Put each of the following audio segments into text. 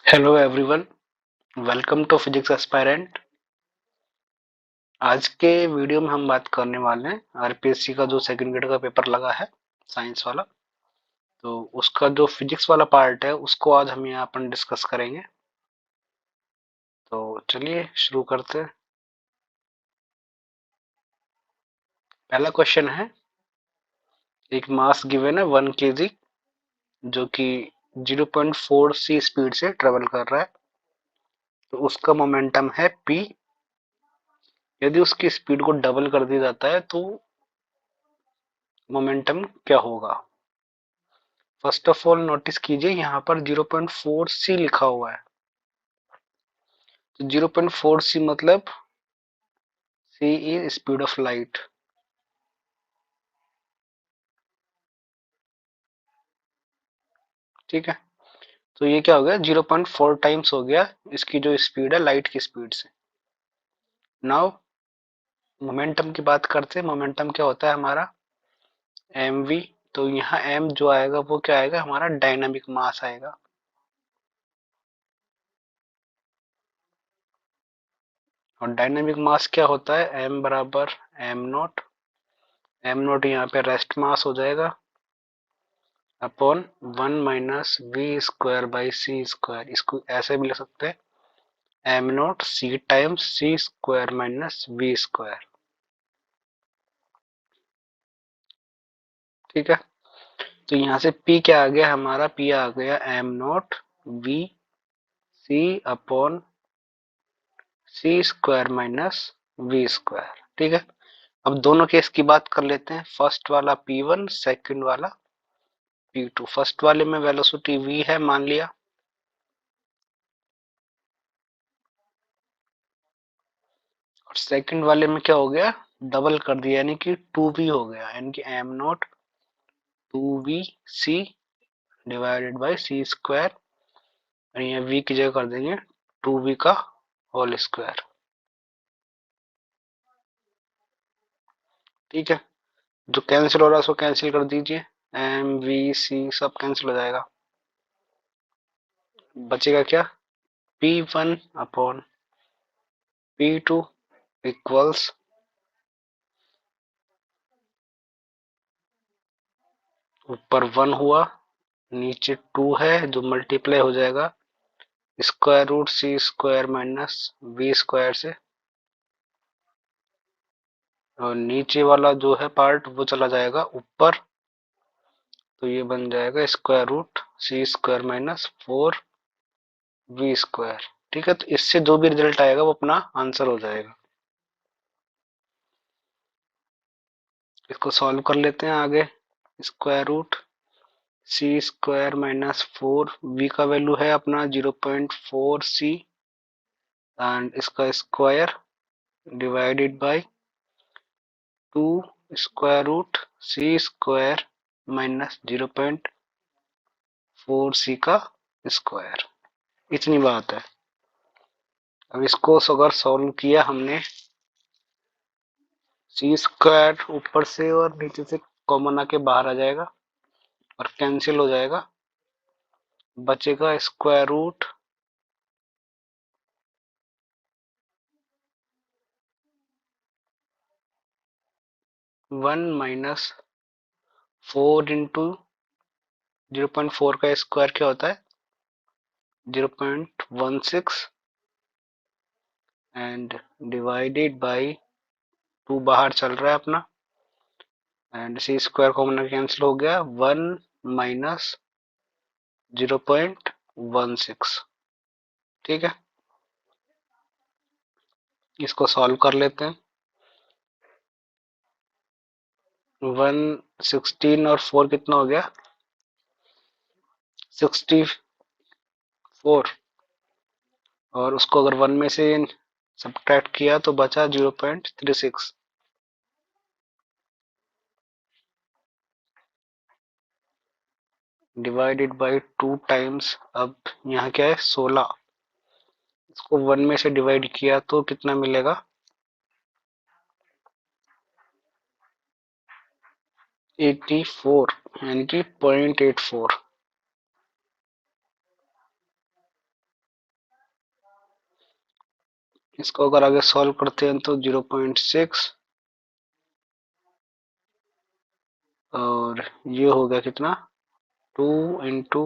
Hello everyone, welcome to physics aspirant. आज के video में हम बात करने वाले हैं आरपीएससी का जो सेकंड ग्रेड का पेपर लगा है साइंस वाला। तो उसका जो फिजिक्स वाला पार्ट है उसको आज हम यहाँ अपन डिस्कस करेंगे। तो चलिए शुरू करते हैं। पहला क्वेश्चन है, एक मास गिवन है 1 kg जो कि 0.4 c स्पीड से ट्रेवल कर रहा है। तो उसका मोमेंटम है p। यदि उसकी स्पीड को डबल कर दिया जाता है तो मोमेंटम क्या होगा। फर्स्ट ऑफ ऑल नोटिस कीजिए यहाँ पर 0.4 c लिखा हुआ है। तो 0.4 c मतलब c is speed of light. ठीक है, तो ये क्या हो गया, 0.4 टाइम्स हो गया इसकी जो स्पीड है लाइट की स्पीड से। नाउ मोमेंटम की बात करते हैं। मोमेंटम क्या होता है हमारा, mv। तो यहाँ m जो आएगा वो क्या आएगा, हमारा डायनामिक मास आएगा। और डायनामिक मास क्या होता है, m बराबर m नॉट। m नॉट यहाँ पे रेस्ट मास हो जाएगा अपॉन 1 - v² / c²। इसको ऐसे भी लिख सकते हैं, m not c times c² - v²। ठीक है, तो यहाँ से p क्या आ गया, हमारा p आ गया m not v c upon c² - v²। ठीक है, अब दोनों केस की बात कर लेते हैं। फर्स्ट वाला p1, सेकंड वाला p2। फर्स्ट वाले में वेलोसिटी v है मान लिया, और सेकंड वाले में क्या हो गया, डबल कर दिया यानी कि 2v हो गया, यानी कि m not 2vc divided by c²। और यहाँ v की जगह कर देंगे 2v का होल स्क्वायर। ठीक है, जो कैंसिल हो रहा है उसको कैंसिल कर दीजिए, एम वी सी सब कैंसिल हो जाएगा। बचेगा क्या, P1 अपॉन P2 इक्वल्स, ऊपर 1 हुआ नीचे 2 है जो मल्टीप्लाई हो जाएगा √c² - v² से। और नीचे वाला जो है पार्ट वो चला जाएगा ऊपर, तो ये बन जाएगा √c² - 4v²। ठीक है, तो इससे जो भी रिजल्ट आएगा वो अपना आंसर हो जाएगा। इसको सॉल्व कर लेते हैं आगे। स्क्वायर रूट c² - 4v का वैल्यू है अपना 0.4c एंड इसका square divided by 2 square root c² - 0.4c का स्क्वायर। इतनी बात है। अब इसको अगर सॉल्व किया हमने, c² ऊपर से और नीचे से कॉमन आके बाहर आ जाएगा और कैंसिल हो जाएगा, बचेगा स्क्वायर रूट 1 - 4 इंटू 0.4 का स्क्वायर क्या होता है 0.16 एंड डिवाइडेड बाई 2 बाहर चल रहा है अपना, एंड c² कॉमन कैंसिल हो गया, 1 माइनस 0.16। ठीक है, इसको सॉल्व कर लेते हैं। 116 और 4 कितना हो गया 64, और उसको अगर 1 में से सब्ट्रैक्ट किया तो बचा 0.36 डिवाइडेड बाई 2 टाइम्स। अब यहाँ क्या है 16, इसको 1 में से डिवाइड किया तो कितना मिलेगा 84, यानी कि 0.84। इसको अगर आगे सॉल्व करते हैं तो 0.6 और ये हो गया कितना 2 इंटू,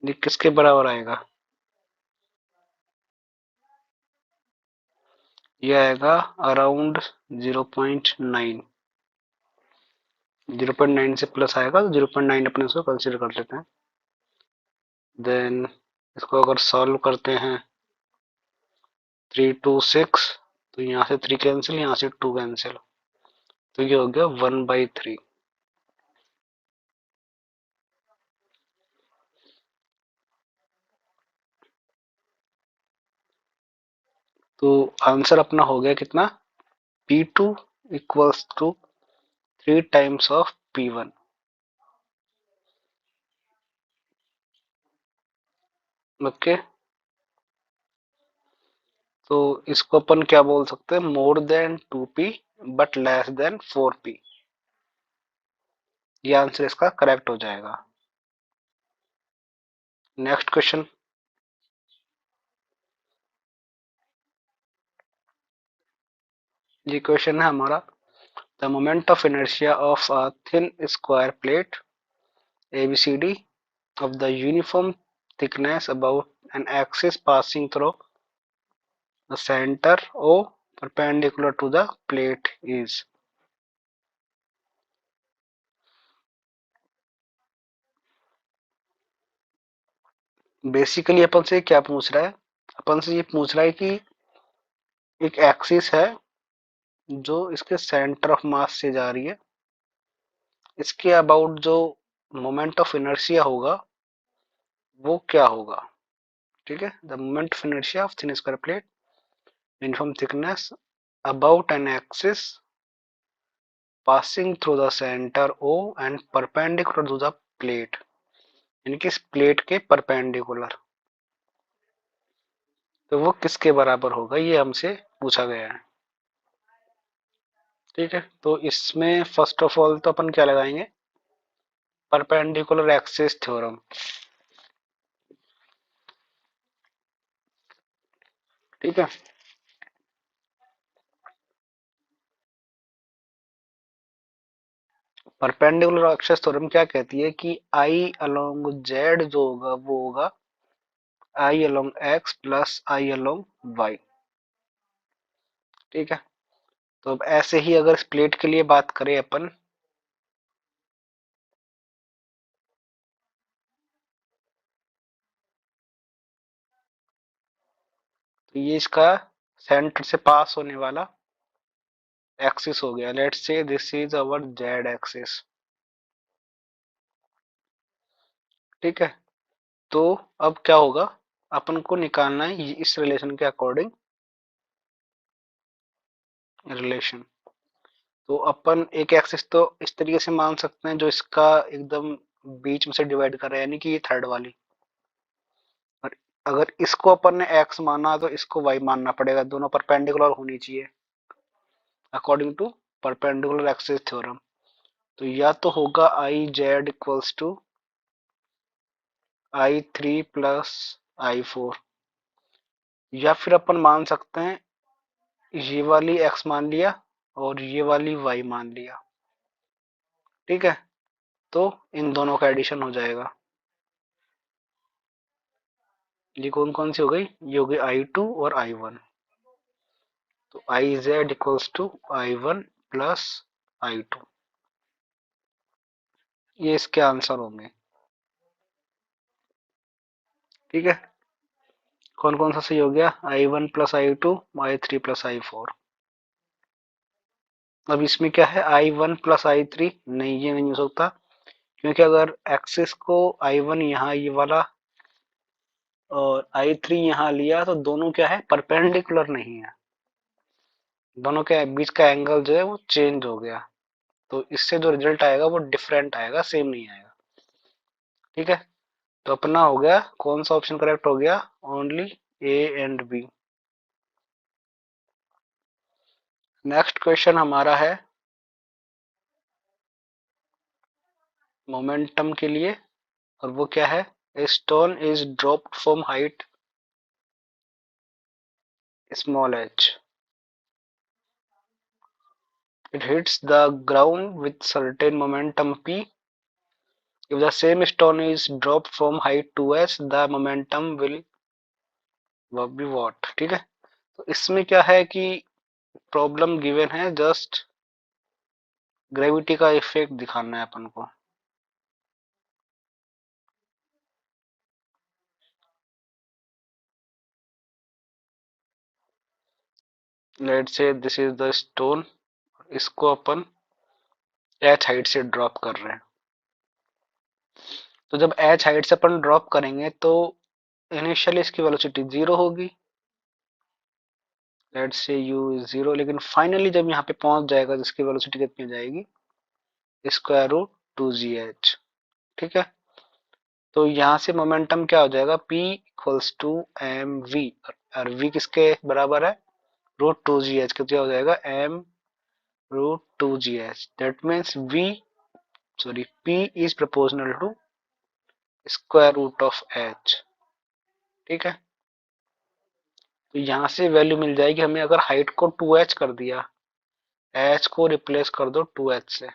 ये किसके बराबर आएगा, ये आएगा अराउंड 0.9। 0.9 से प्लस आएगा तो 0.9 अपने उसको कंसिडर कर लेते हैं। देन इसको अगर सॉल्व करते हैं 3 2 6, तो यहाँ से 3 कैंसिल, यहाँ से 2 कैंसिल, तो ये हो गया 1/3। तो आंसर अपना हो गया कितना, P2 equals to 3 times of P1। Okay, तो इसको अपन क्या बोल सकते हैं, more than 2P but less than 4P। ये आंसर इसका करेक्ट हो जाएगा। नेक्स्ट क्वेश्चन, ये क्वेश्चन है हमारा, the moment of inertia of a thin square plate ABCD of the uniform thickness about an axis passing through the center O perpendicular to the plate is। Basically अपन से क्या पूछ रहा है, अपन से ये पूछ रहा है कि एक एक्सिस है जो इसके सेंटर ऑफ मास से जा रही है, इसके अबाउट जो मोमेंट ऑफ इनर्शिया होगा वो क्या होगा। ठीक है, the moment of inertia of thin square plate uniform thickness about an axis passing through the center O and perpendicular to the plate, यानी कि इस प्लेट के परपेंडिकुलर, तो वो किसके बराबर होगा, ये हमसे पूछा गया है। ठीक है, तो इसमें फर्स्ट ऑफ ऑल तो अपन क्या लगाएंगे, परपेंडिकुलर एक्सिस थ्योरम। ठीक है, परपेंडिकुलर एक्सिस थ्योरम क्या कहती है कि आई अलोंग जेड जो होगा वो होगा आई अलोंग एक्स प्लस आई अलोंग वाई। ठीक है, तो अब ऐसे ही अगर इस प्लेट के लिए बात करें अपन, तो ये इसका सेंटर से पास होने वाला एक्सिस हो गया। Let's say this is our Z axis. ठीक है, तो अब क्या होगा, अपन को निकालना है इस रिलेशन के अकॉर्डिंग रिलेशन। तो अपन एक एक्सिस तो इस तरीके से मान सकते हैं जो इसका एकदम बीच में से डिवाइड कर रहा है, यानी कि ये थर्ड वाली। और अगर इसको अपन ने एक्स माना तो इसको वाई मानना पड़ेगा, दोनों परपेंडिकुलर होनी चाहिए according to perpendicular axis theorem. तो या तो होगा I Z equals to I3 plus I4, या फिर अपन मान सकते हैं ये वाली x मान लिया और ये वाली y मान लिया। ठीक है, तो इन दोनों का एडिशन हो जाएगा। ये कौन कौन सी हो गई, ये हो गई I2 और I1। तो IZ equals to I1 plus I2, ये इसके आंसर होंगे। ठीक है, कौन कौन सा सही हो गया, I1 plus I2, I3 plus I4। अब इसमें क्या है, I1 प्लस I3, नहीं ये नहीं हो सकता, क्योंकि अगर एक्सिस को I1 यहाँ ये वाला और I3 यहाँ लिया तो दोनों क्या है, परपेंडिकुलर नहीं है, दोनों के बीच का एंगल जो है वो चेंज हो गया, तो इससे जो रिजल्ट आएगा वो डिफरेंट आएगा, सेम नहीं आएगा। ठीक है, तो अपना हो गया कौन सा ऑप्शन करेक्ट हो गया, only A and B. Next question हमारा है मोमेंटम के लिए, और वो क्या है, a stone is dropped from height small h. It hits the ground with certain momentum p. If the same stone is dropped from height 2s, the momentum will be what? ठीक है, तो इसमें क्या है कि प्रॉब्लम गिवन है, just gravity का effect दिखाना है अपन को। Let's say this is the stone, इसको अपन h हाइट से ड्रॉप कर रहे हैं। तो जब h हाइट से अपन ड्रॉप करेंगे तो इनिशियली इसकी वेलोसिटी 0 होगी, लेट्स से u इज 0, लेकिन फाइनली जब यहाँ पे पहुंच जाएगा तो इसकी वेलोसिटी कितनी हो जाएगी, स्क्वायर रूट 2gh। ठीक है, तो यहाँ से मोमेंटम क्या हो जाएगा, p equals to M V, और v किसके बराबर है, रूट 2gh, कितना हो जाएगा, m root 2gh। That means v, sorry, p is proportional to square root of h। ठीक है, तो यहाँ से वैल्यू मिल जाएगी हमें, अगर हाइट को 2h कर दिया, h को रिप्लेस कर दो 2h से,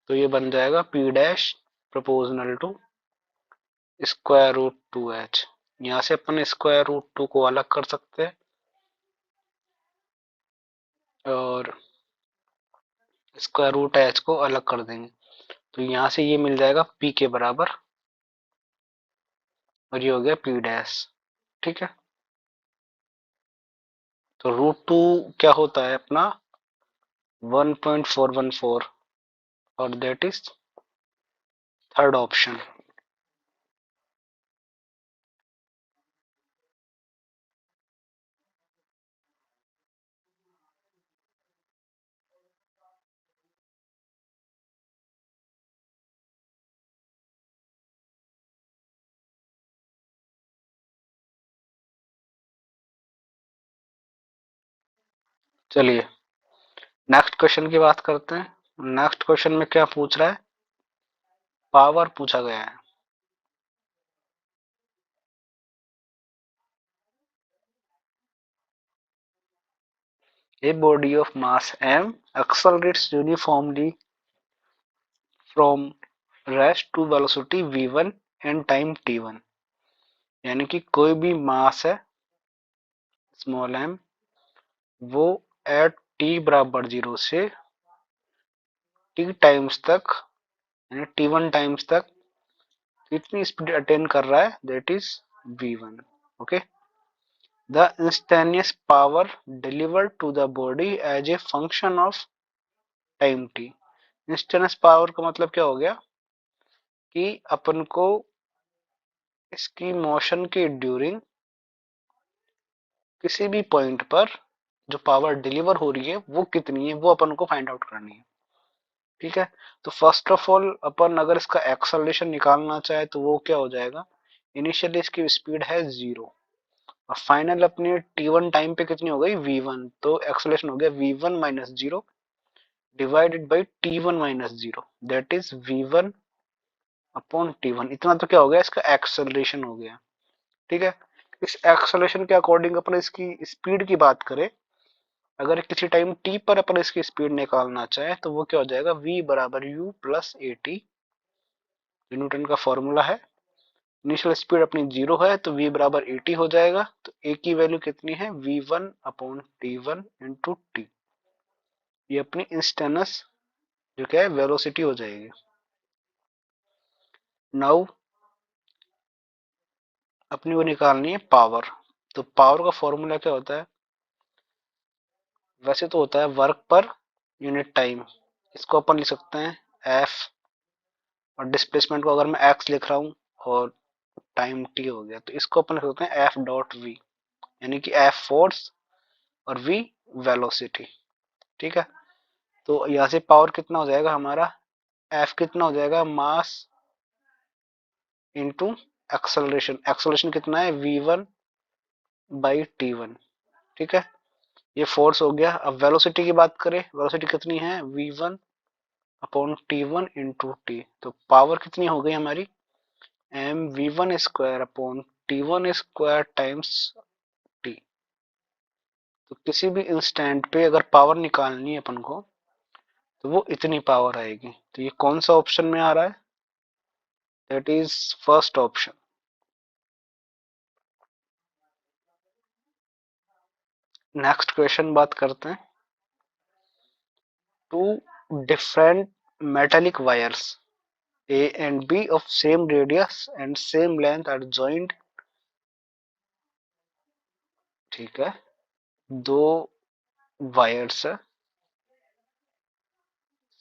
तो ये बन जाएगा p dash proportional to square root 2h। यहाँ से अपन स्क्वायर रूट 2 को अलग कर सकते हैं और स्क्वायर रूट h को अलग कर देंगे, तो यहाँ से ये मिल जाएगा p के बराबर, और ये हो गया p डैश। ठीक है, तो रूट 2 क्या होता है अपना, 1.414, और दैट इज थर्ड ऑप्शन। चलिए नेक्स्ट क्वेश्चन की बात करते हैं। नेक्स्ट क्वेश्चन में क्या पूछ रहा है, पावर पूछा गया है। A body of mass m accelerates uniformly from rest to velocity v1 and time t1, यानी कि कोई भी मास है स्मॉल m, वो एट t बराबर 0 से t टाइम्स तक, यानी t1 टाइम्स तक कितनी स्पीड अटेन कर रहा है, that is v1। Okay, the instantaneous power delivered to the body as a function of time t। Instantaneous power का मतलब क्या हो गया कि अपन को इसकी मोशन के ड्यूरिंग किसी भी पॉइंट पर जो पावर डिलीवर हो रही है वो कितनी है, वो अपन को फाइंड आउट करनी है। ठीक है, तो फर्स्ट ऑफ ऑल अपन अगर इसका एक्सेलरेशन निकालना चाहे तो वो क्या हो जाएगा, इनिशियली इसकी स्पीड है 0, और फाइनल अपनी t1 टाइम पे कितनी हो गई, v1, तो एक्सेलरेशन हो गया v1 minus 0 divided by t1 minus 0, that is v1 upon t1। इतना तो क्या हो गया, इसका एक्सेलरेशन हो गया। ठीक है, इस एक्सेलरेशन के अकॉर्डिंग अपन इसकी स्पीड की बात करें, अगर किसी टाइम t पर अपन इसकी स्पीड निकालना चाहे तो वो क्या हो जाएगा, v बराबर u plus A T, Newton का फॉर्मूला है। इनिशियल स्पीड अपनी 0 है तो v बराबर ए टी हो जाएगा, तो a की वैल्यू कितनी है, v1 upon t1 into T, ये अपनी इंस्टेंस जो क्या है वेलोसिटी हो जाएगी। नाउ अपनी वो निकालनी है पावर, तो पावर का फॉर्मूला क्या होता है, वैसे तो होता है वर्क पर यूनिट टाइम, इसको अपन लिख सकते हैं एफ, और डिस्प्लेसमेंट को अगर मैं एक्स लिख रहा हूँ और टाइम टी हो गया, तो इसको अपन लिख सकते हैं एफ डॉट वी, यानी कि एफ फोर्स और वी वेलोसिटी। ठीक है, तो यहाँ से पावर कितना हो जाएगा हमारा, एफ कितना हो जाएगा, मास इंटू एक्सलरेशन, एक्सलरेशन कितना है v1 बाई t1। ठीक है, ये फोर्स हो गया। अब वेलोसिटी की बात करें, वेलोसिटी कितनी है, v1 upon t1 into T, तो पावर कितनी हो गई हमारी, m v1 square upon T1 square times T। तो किसी भी इंस्टेंट पे अगर पावर निकालनी है अपन को तो वो इतनी पावर आएगी। तो ये कौन सा ऑप्शन में आ रहा है? That is first option. Next question बात करते हैं। Two different metallic wires A and B of same radius and same length are joined। ठीक है, दो वायर्स है,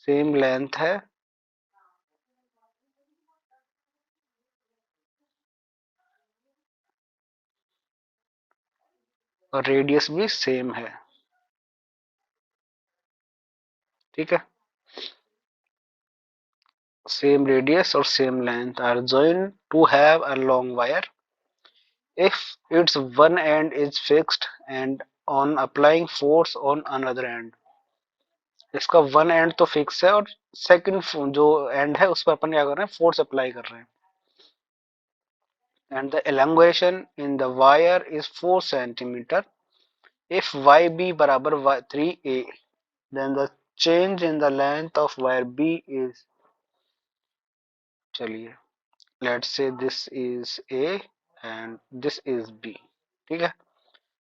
सेम लेंथ है और रेडियस भी सेम है। ठीक है, सेम रेडियस और same length are joined to have a long wire if its one end is fixed and on applying force on another end। इसका वन एंड तो फिक्स है और सेकंड जो एंड है उस पर अपन क्या कर रहे हैं, फोर्स अप्लाई कर रहे हैं। And the elongation in the wire is 4 centimeter। if yb बराबर 3a then the change in the length of wire b is, चलिए let's say this is a and this is b। ठीक है,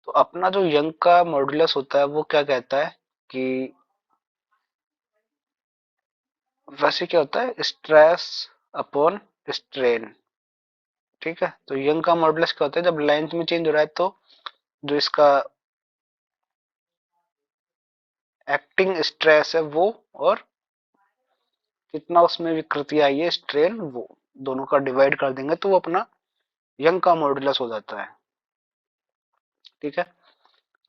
तो अपना जो यंग का modulus होता है वो क्या कहता है कि वैसे क्या होता है, स्ट्रेस अपॉन स्ट्रेन। ठीक है, तो यंग का मॉडुलस क्या होता है, जब लेंथ में चेंज हो रहा है तो जो इसका एक्टिंग स्ट्रेस है वो, और कितना उसमें विकृति आई है स्ट्रेन, वो दोनों का डिवाइड कर देंगे तो वो अपना यंग का मॉडुलस हो जाता है। ठीक है,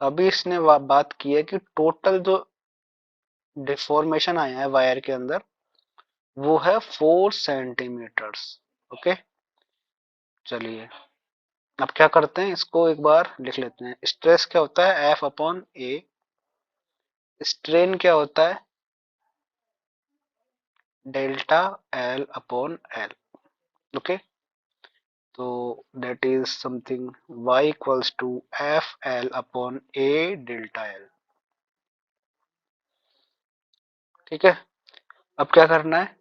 अभी इसने बात की है कि टोटल जो डिफॉर्मेशन आया है वायर के अंदर वो है 4 सेंटीमीटर्स। ओके, चलिए अब क्या करते हैं, इसको एक बार लिख लेते हैं। स्ट्रेस क्या होता है, एफ अपॉन ए। स्ट्रेन क्या होता है, delta L upon L. Okay, तो that is something y equals to F L upon A delta L. ठीक है, अब क्या करना है,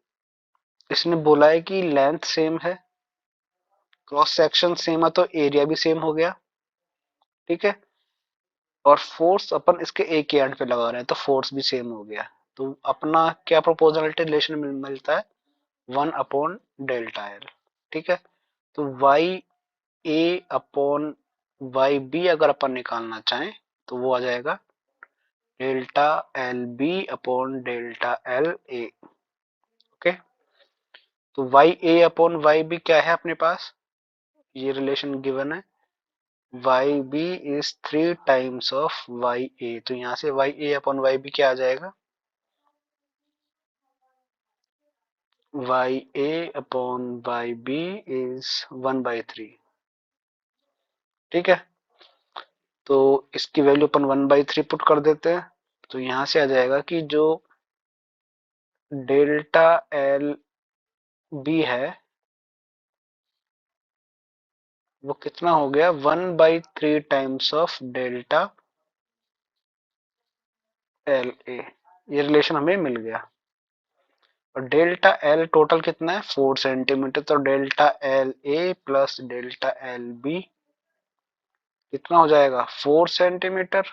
इसने बोला है कि लेंथ सेम है, क्रॉस सेक्शन सेम है तो एरिया भी सेम हो गया। ठीक है, और फोर्स अपन इसके एक ही एंड पे लगा रहे हैं तो फोर्स भी सेम हो गया। तो अपना क्या प्रोपोर्शनलिटी रिलेशन मिलता है, 1/डेल्टा एल। ठीक है, तो Y A upon Y B अगर अपन निकालना चाहें तो वो आ जाएगा delta L B upon delta L A. Okay, तो Y A upon Y B क्या है अपने पास, ये रिलेशन गिवन है, Y B is 3 times of Y A. तो यहां से Y A upon Y B क्या आ जाएगा, Y A upon Y B is 1/3। ठीक है, तो इसकी वैल्यू अपन 1/3 पुट कर देते हैं तो यहां से आ जाएगा कि जो डेल्टा एल बी है वो कितना हो गया, 1/3 टाइम्स ऑफ डेल्टा एल ए। ये रिलेशन हमें मिल गया। और डेल्टा एल टोटल कितना है, 4 सेंटीमीटर। तो delta L A plus delta L B कितना हो जाएगा, 4 सेंटीमीटर।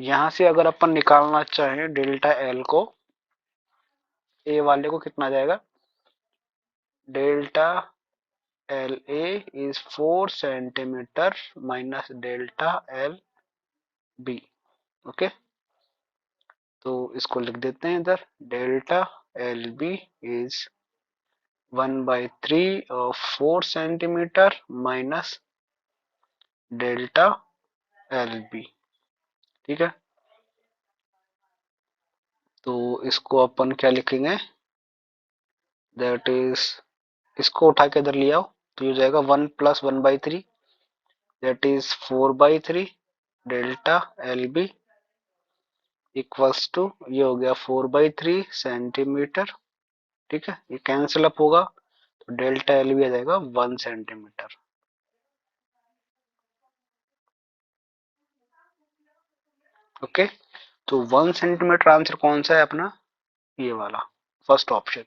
यहां से अगर अपन निकालना चाहें डेल्टा एल को, ए वाले को कितना आ जाएगा, delta L A is 4 centimetre minus delta L B. Okay, तो इसको लिख देते हैं इधर, delta L B is 1/3 of 4 centimetre minus delta L B. ठीक है, तो इसको अपन क्या लिखेंगे, दैट इज, इसको उठा के इधर ले आओ तो ये हो जाएगा 1 plus 1/3 that is 4/3 delta L B equals to, ये हो गया 4/3 सेंटीमीटर। ठीक है, ये कैंसिल अप होगा तो डेल्टा एल भी आ जाएगा 1 सेंटीमीटर। ओके, तो 1 सेंटीमीटर आंसर कौन सा है अपना, ये वाला फर्स्ट ऑप्शन।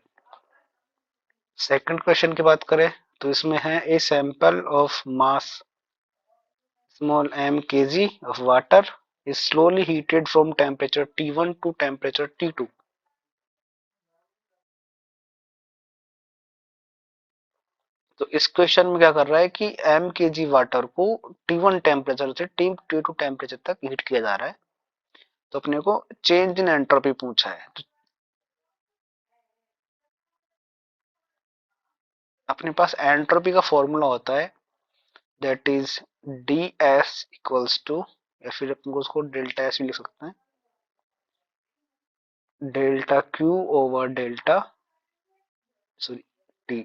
सेकंड क्वेश्चन की बात करें तो इसमें है a sample of mass small m kg of water is slowly heated from temperature T1 to temperature T2। तो इस क्वेश्चन में क्या कर रहा है कि m kg वाटर को T1 टेम्परेचर से T2 टेम्परेचर तक हीट किया जा रहा है। तो अपने को चेंज इन एंट्रोपी पूछा है, तो अपने पास एंट्रोपी का फॉर्मूला होता है that is D S equals to, या फिर अपन को उसको डेल्टा एस भी लिख सकते हैं, delta Q over delta sorry T,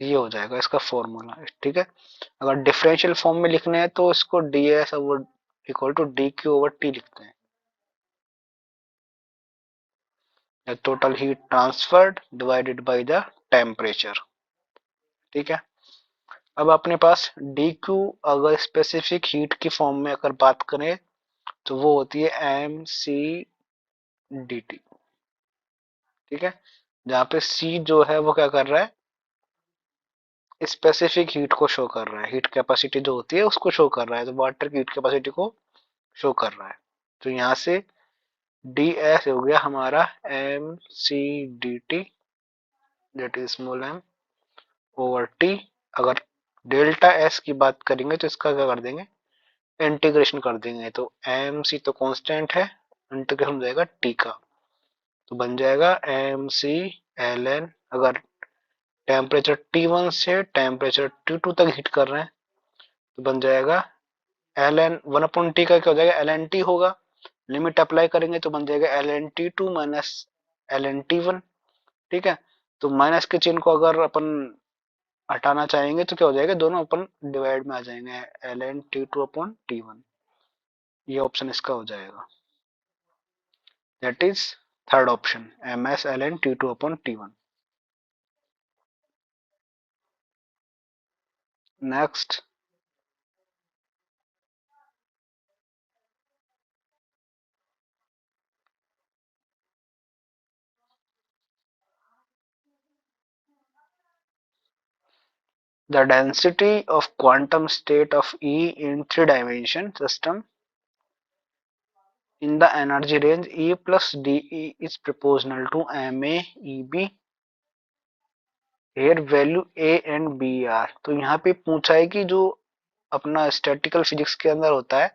ये हो जाएगा इसका फॉर्मूला। ठीक है, अगर डिफरेंशियल फॉर्म में लिखने हैं तो इसको D S over equal to D Q over T लिखते हैं, total heat transferred divided by the temperature. ठीक है, अब अपने पास डी क्यू अगर स्पेसिफिक हीट की फॉर्म में अगर बात करें तो वो होती है एम सी डी टी। ठीक है, जहाँ पे सी जो है वो क्या कर रहा है, स्पेसिफिक हीट को शो कर रहा है, हीट कैपेसिटी जो होती है उसको शो कर रहा है, तो वाटर की हीट कैपेसिटी को शो कर रहा है। तो यहाँ से डी एस हो गया हमारा M C D T that is small M over T. अगर डेल्टा एस की बात करेंगे तो इसका क्या कर देंगे, इंटीग्रेशन कर देंगे, तो एम सी तो कांस्टेंट है, इंटीग्रेशन हो जाएगा टी का, तो बन जाएगा एम सी एल एन। अगर टेम्परेचर T1 से टेम्परेचर T2 तक हीट कर रहे हैं तो बन जाएगा एल एन 1/T का क्या हो जाएगा, एल एन टी होगा, लिमिट अप्लाई करेंगे तो बन जाएगा L N T two minus L N T one. ठीक है, तो माइनस के चिन्ह को अगर अपन हटाना चाहेंगे तो क्या हो जाएगा, दोनों अपन डिवाइड में आ जाएंगे, L N T two upon T one, ये ऑप्शन इसका हो जाएगा, that is third option M S L N T two upon T one. Next, the density of quantum state of E in three-dimension system in the energy range E plus dE is proportional to ma EB here value A and B are। तो यहाँ पे पूछा है कि जो अपना statistical physics के अंदर होता है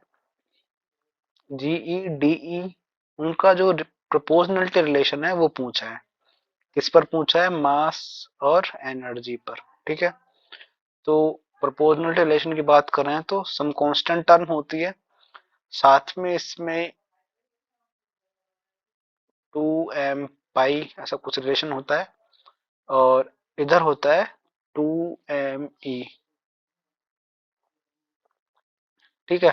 जीई डीई, उनका जो प्रोपोर्शनलिटी रिलेशन है वो पूछा है। किस पर पूछा है, मास और एनर्जी पर। ठीक है, तो प्रोपोर्शनलिटी रिलेशन की बात कर रहे हैं तो सम कांस्टेंट टर्म होती है, साथ में इसमें 2m पाई ऐसा कुछ रिलेशन होता है, और इधर होता है 2me। ठीक है,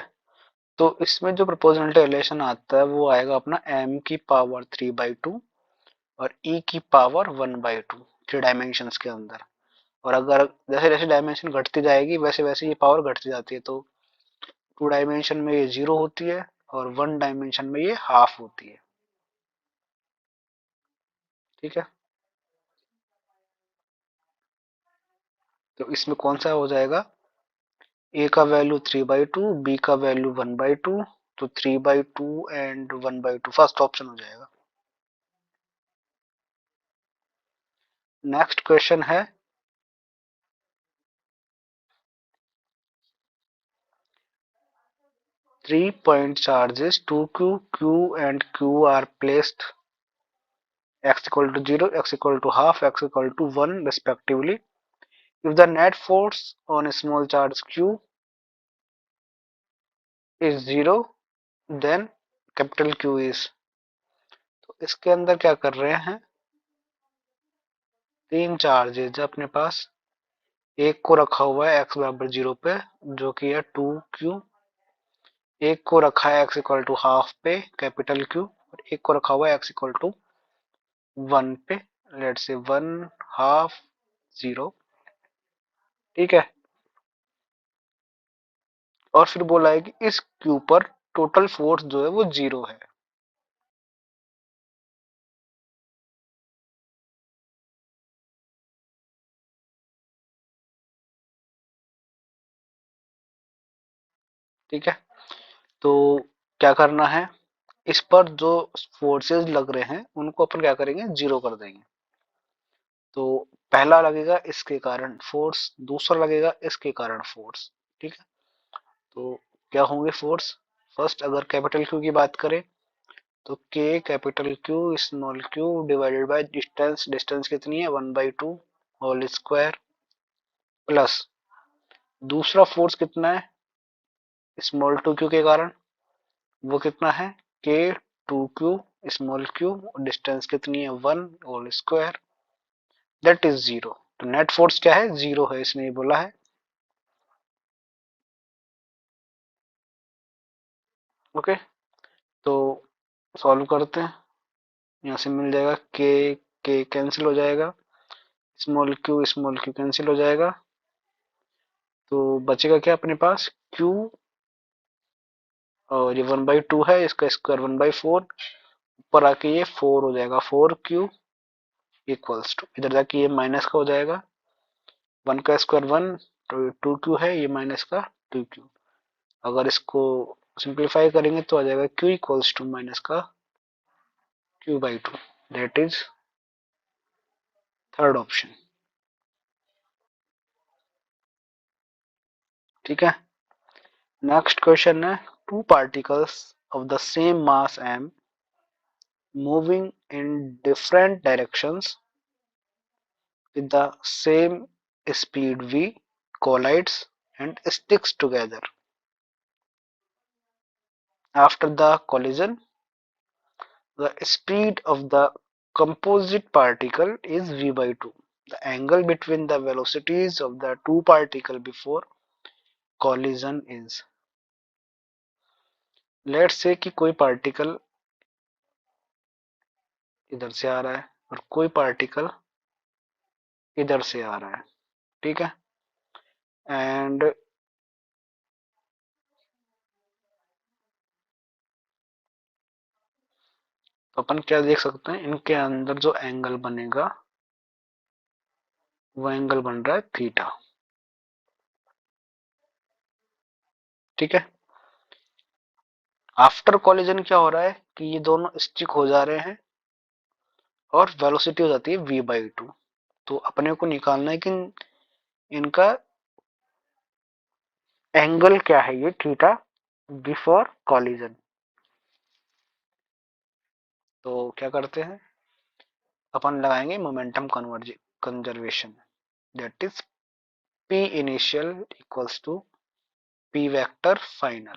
तो इसमें जो प्रोपोर्शनलिटी रिलेशन आता है वो आएगा अपना m की पावर 3/2 और e की पावर 1/2 थ्री डायमेंशंस के अंदर। और अगर जैसे जैसे डायमेंशन घटती जाएगी वैसे वैसे ये पावर घटती जाती है, तो 2 डायमेंशन में ये 0 होती है और 1 डायमेंशन में ये हाफ होती है। ठीक है, तो इसमें कौन सा हो जाएगा, ए का वैल्यू 3/2, बी का वैल्यू 1/2, तो 3/2 एंड 1/2 फर्स्ट ऑप्शन हो जाएगा। नेक्स्ट क्वेश्चन है, 3 point charges 2q, q and q are placed x equal to 0, x equal to half, x equal to 1 respectively. If the net force on a small charge q is 0, then capital Q is। तो इसके अंदर क्या कर रहे हैं, तीन charges अपने पास, एक को रखा हुआ है x बराबर 0 पे जो कि है 2q, एक को रखा है x इक्वल टू हाफ पे कैपिटल Q, और एक को रखा हुआ है x इक्वल टू 1 पे, लेट से 1 हाफ 0। ठीक है। और फिर बोला है कि इस क्यू पर टोटल फोर्स जो है वो 0 है। ठीक है, तो क्या करना है, इस पर जो फोर्सेस लग रहे हैं उनको अपन क्या करेंगे, 0 कर देंगे। तो पहला लगेगा इसके कारण फोर्स, दूसरा लगेगा इसके कारण फोर्स। ठीक है, तो क्या होंगे फोर्स। फर्स्ट अगर कैपिटल क्यू की बात करें तो के capital Q small Q divided by distance, distance कितनी है 1/2 होल स्क्वायर, प्लस दूसरा फोर्स कितना है स्मॉल टू क्यू के कारण, वो कितना है K two Q small Q, distance कितनी है 1 होल स्क्वायर, दैट इज 0। तो नेट फोर्स क्या है, 0 है, इसने ये बोला है। ओके, तो सॉल्व करते हैं। यहाँ से मिल जाएगा के कैंसिल हो जाएगा, स्मॉल क्यू कैंसिल हो जाएगा, तो बचेगा क्या अपने पास Q, और ये 1/2 है, इसका स्क्वायर 1/4, ऊपर आके ये 4 हो जाएगा, 4Q इक्वल्स टू, इधर जाके ये माइनस का हो जाएगा, 1 का स्क्वायर 1, तो 2Q है, ये माइनस का 2Q। अगर इसको सिंप्लीफाई करेंगे तो आ जाएगा Q इक्वल्स टू माइनस का Q/2, that is third option. ठीक है, नेक्स्ट क्वेश्चन है, two particles of the same mass m moving in different directions with the same speed v collides and sticks together. After the collision, the speed of the composite particle is v/2. The angle between the velocities of the two particles before collision is. Let's say कि कोई particle इधर से आ रहा है और कोई particle इधर से आ रहा है। ठीक है, एंड तो अपन क्या देख सकते हैं, इनके अंदर जो एंगल बनेगा वो एंगल बन रहा है थीटा। ठीक है, आफ्टर कॉलिजन क्या हो रहा है कि ये दोनों स्टिक हो जा रहे हैं और वेलोसिटी हो जाती है v/2। तो अपने को निकालना है कि इनका एंगल क्या है, ये थीटा बिफोर कॉलिजन। तो क्या करते हैं, अपन लगाएंगे momentum conservation, that is p initial equals to p vector final.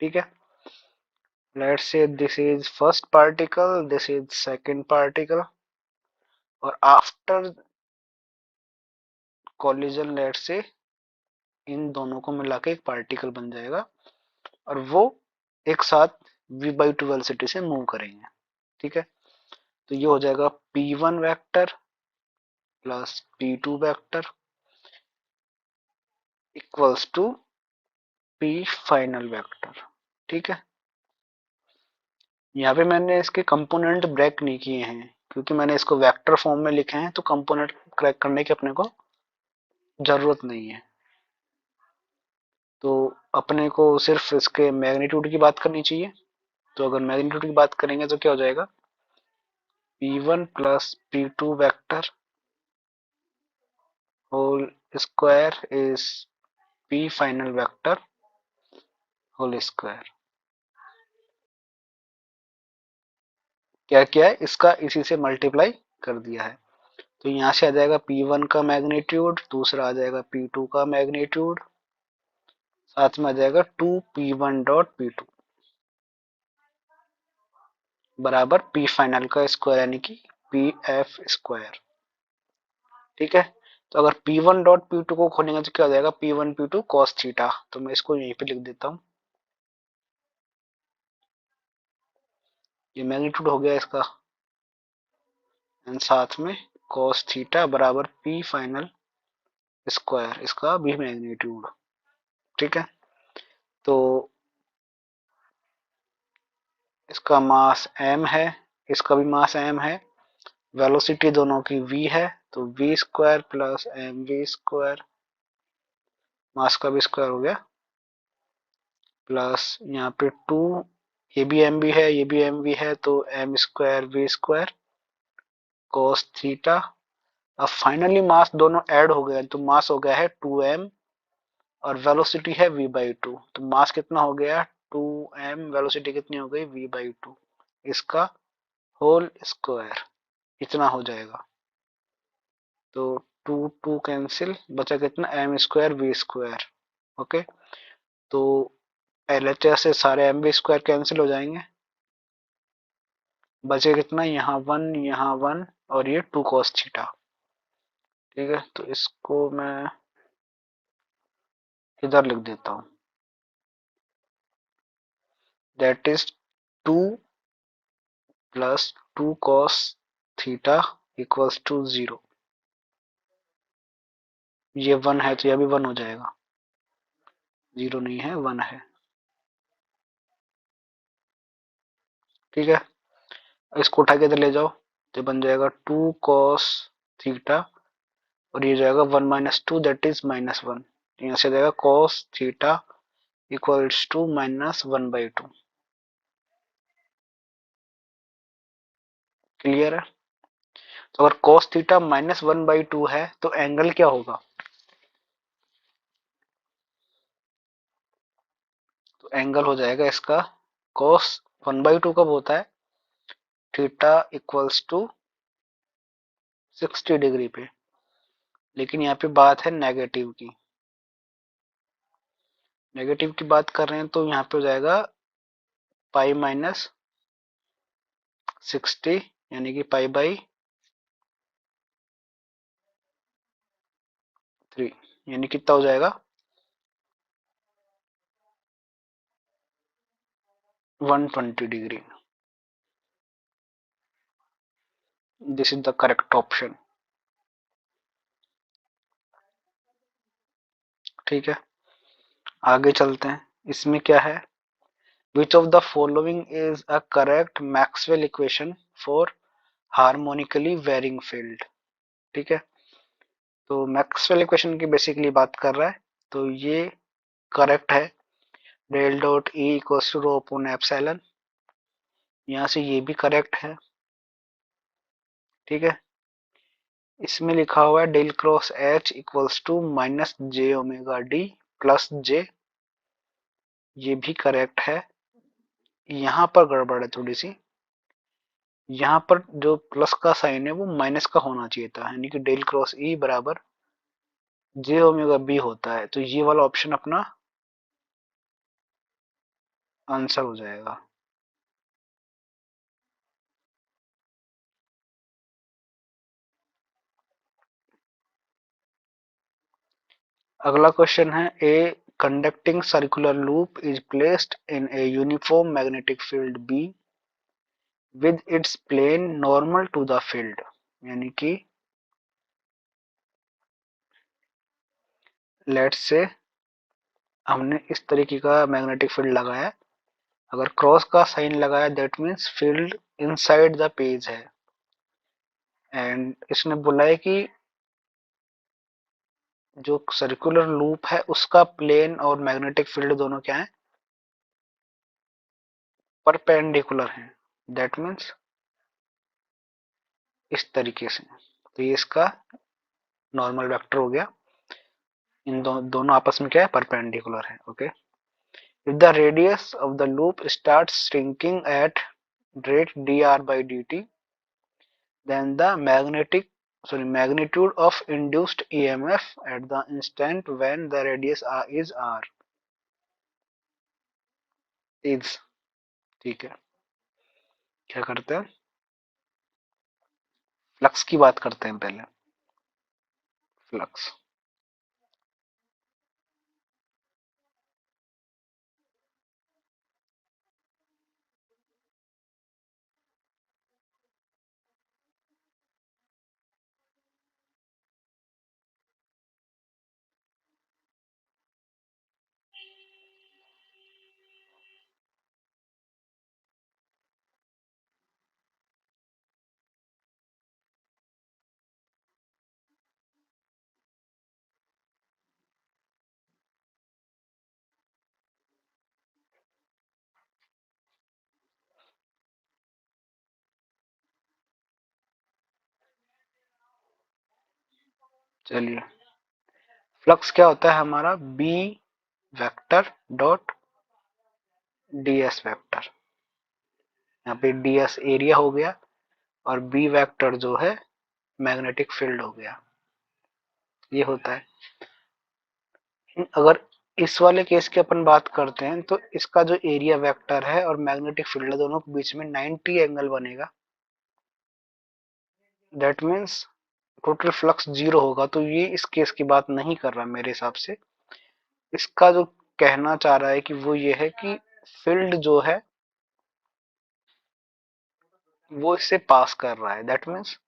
ठीक है, let's say this is first particle, this is second particle, और आफ्टर कॉलिजन लेट से इन दोनों को मिला के एक पार्टिकल बन जाएगा और वो एक साथ v/2 वेलोसिटी से मूव करेंगे। ठीक है, तो ये हो जाएगा p1 vector plus p2 vector equals to p final vector. ठीक है, यहाँ पे मैंने इसके कंपोनेंट ब्रेक नहीं किए हैं क्योंकि मैंने इसको वेक्टर फॉर्म में लिखे हैं, तो कंपोनेंट क्रैक करने की अपने को जरूरत नहीं है। तो अपने को सिर्फ इसके मैग्नीट्यूड की बात करनी चाहिए। तो अगर मैग्नीट्यूड की बात करेंगे तो क्या हो जाएगा, p1 plus p2 vector whole square is p final vector whole square. क्या किया है, इसका इसी से मल्टीप्लाई कर दिया है। तो यहाँ से आ जाएगा p1 का मैग्नीट्यूड, दूसरा आ जाएगा p2 का मैग्नीट्यूड, साथ में आ जाएगा 2p1 डॉट p2 बराबर p फाइनल का स्क्वायर यानी कि pf स्क्वायर। ठीक है, तो अगर p1 डॉट p2 को खोलेंगे तो क्या हो जाएगा, p1 p2 cos थीटा। तो मैं इसको यहीं पे लिख देता हूँ, ये मैग्नीट्यूड हो गया इसका, एंड साथ में कॉस थीटा बराबर पी फाइनल स्क्वायर, इसका भी मैग्नीट्यूड। ठीक है, तो इसका मास m है, इसका भी मास m है, वेलोसिटी दोनों की v है, तो v square plus M V square, mass का भी स्क्वायर हो गया, प्लस यहाँ पे 2, ये भी एम भी है, ये भी एम भी है, तो M square V square cos theta. अब फाइनली मास दोनों ऐड हो गए, तो मास हो गया है 2m और वेलोसिटी है v/2, तो मास कितना हो गया 2m, वेलोसिटी कितनी हो गई v/2, इसका होल स्क्वायर, इतना हो जाएगा। तो 2 2 कैंसिल, बचा कितना M square V square. Okay, तो LHS से सारे एम वी स्क्वायर कैंसिल हो जाएंगे, बचे कितना यहाँ 1 यहाँ 1 और ये 2 cos थीटा। ठीक है, तो इसको मैं इधर लिख देता हूँ, that is 2 plus 2 cos theta equals to 0। ये 1 है तो यह भी 1 हो जाएगा, 0 नहीं है 1 है। ठीक है, इसको उठा के इधर ले जाओ, तो बन जाएगा 2 cos थीटा और ये जाएगा 1 माइनस 2 दैट इज -1, यहाँ से जाएगा cos theta equals to -1/2। Clear है, तो अगर cos थीटा -1/2 है तो एंगल क्या होगा, तो एंगल हो जाएगा इसका cos 1/2 कब होता है, थीटा इक्वल्स टू 60 डिग्री पे, लेकिन यहाँ पे बात है नेगेटिव की, नेगेटिव की बात कर रहे हैं तो यहाँ पे हो जाएगा पाई माइनस 60, यानी कि पाई/3, यानी कितना हो जाएगा 120 degree. This is the correct option. ठीक है, आगे चलते हैं, इसमें क्या है, which of the following is a correct Maxwell equation for harmonically varying field. ठीक है, तो मैक्सवेल इक्वेशन की बेसिकली बात कर रहा है, तो ये करेक्ट है, del dot E equals to rho upon epsilon, यहाँ से ये भी करेक्ट है। ठीक है, इसमें लिखा हुआ है del cross H equals to -j⍵d plus J, ये भी करेक्ट है। यहाँ पर गड़बड़ है थोड़ी सी, यहाँ पर जो प्लस का साइन है वो माइनस का होना चाहिए था, यानी कि डेल क्रॉस ई बराबर j⍵b होता है, तो ये वाला ऑप्शन अपना आंसर हो जाएगा। अगला क्वेश्चन है, a conducting circular loop is placed in a uniform magnetic field B with its plane normal to the field, यानी कि लेट्स से हमने इस तरीके का मैग्नेटिक फील्ड लगाया, अगर क्रॉस का साइन लगाया that means field inside the page है, एंड इसने बोला है कि जो सर्कुलर लूप है उसका प्लेन और मैग्नेटिक फील्ड दोनों क्या है, परपेंडिकुलर हैं, दैट मीन्स इस तरीके से, तो ये इसका नॉर्मल वेक्टर हो गया, इन दोनों आपस में क्या है, परपेंडिकुलर है। Okay, if the radius of the loop starts shrinking at rate dr/dt, then the magnitude of induced EMF at the instant when the radius is r is। ठीक है, क्या करते हैं, फ्लक्स की बात करते हैं पहले, फ्लक्स। चलिए, फ्लक्स क्या होता है हमारा, B vector dot D S vector. यहाँ पे डी एस एरिया हो गया और बी वेक्टर जो है मैग्नेटिक फील्ड हो गया, ये होता है। अगर इस वाले केस की अपन बात करते हैं तो इसका जो एरिया वेक्टर है और मैग्नेटिक फील्ड है दोनों के बीच में 90 एंगल बनेगा। That means total flux zero होगा। तो ये इस केस की बात नहीं कर रहा मेरे हिसाब से। इसका जो कहना चाह रहा है कि वो ये है कि फील्ड जो है वो इससे पास कर रहा है। दैट मीन्स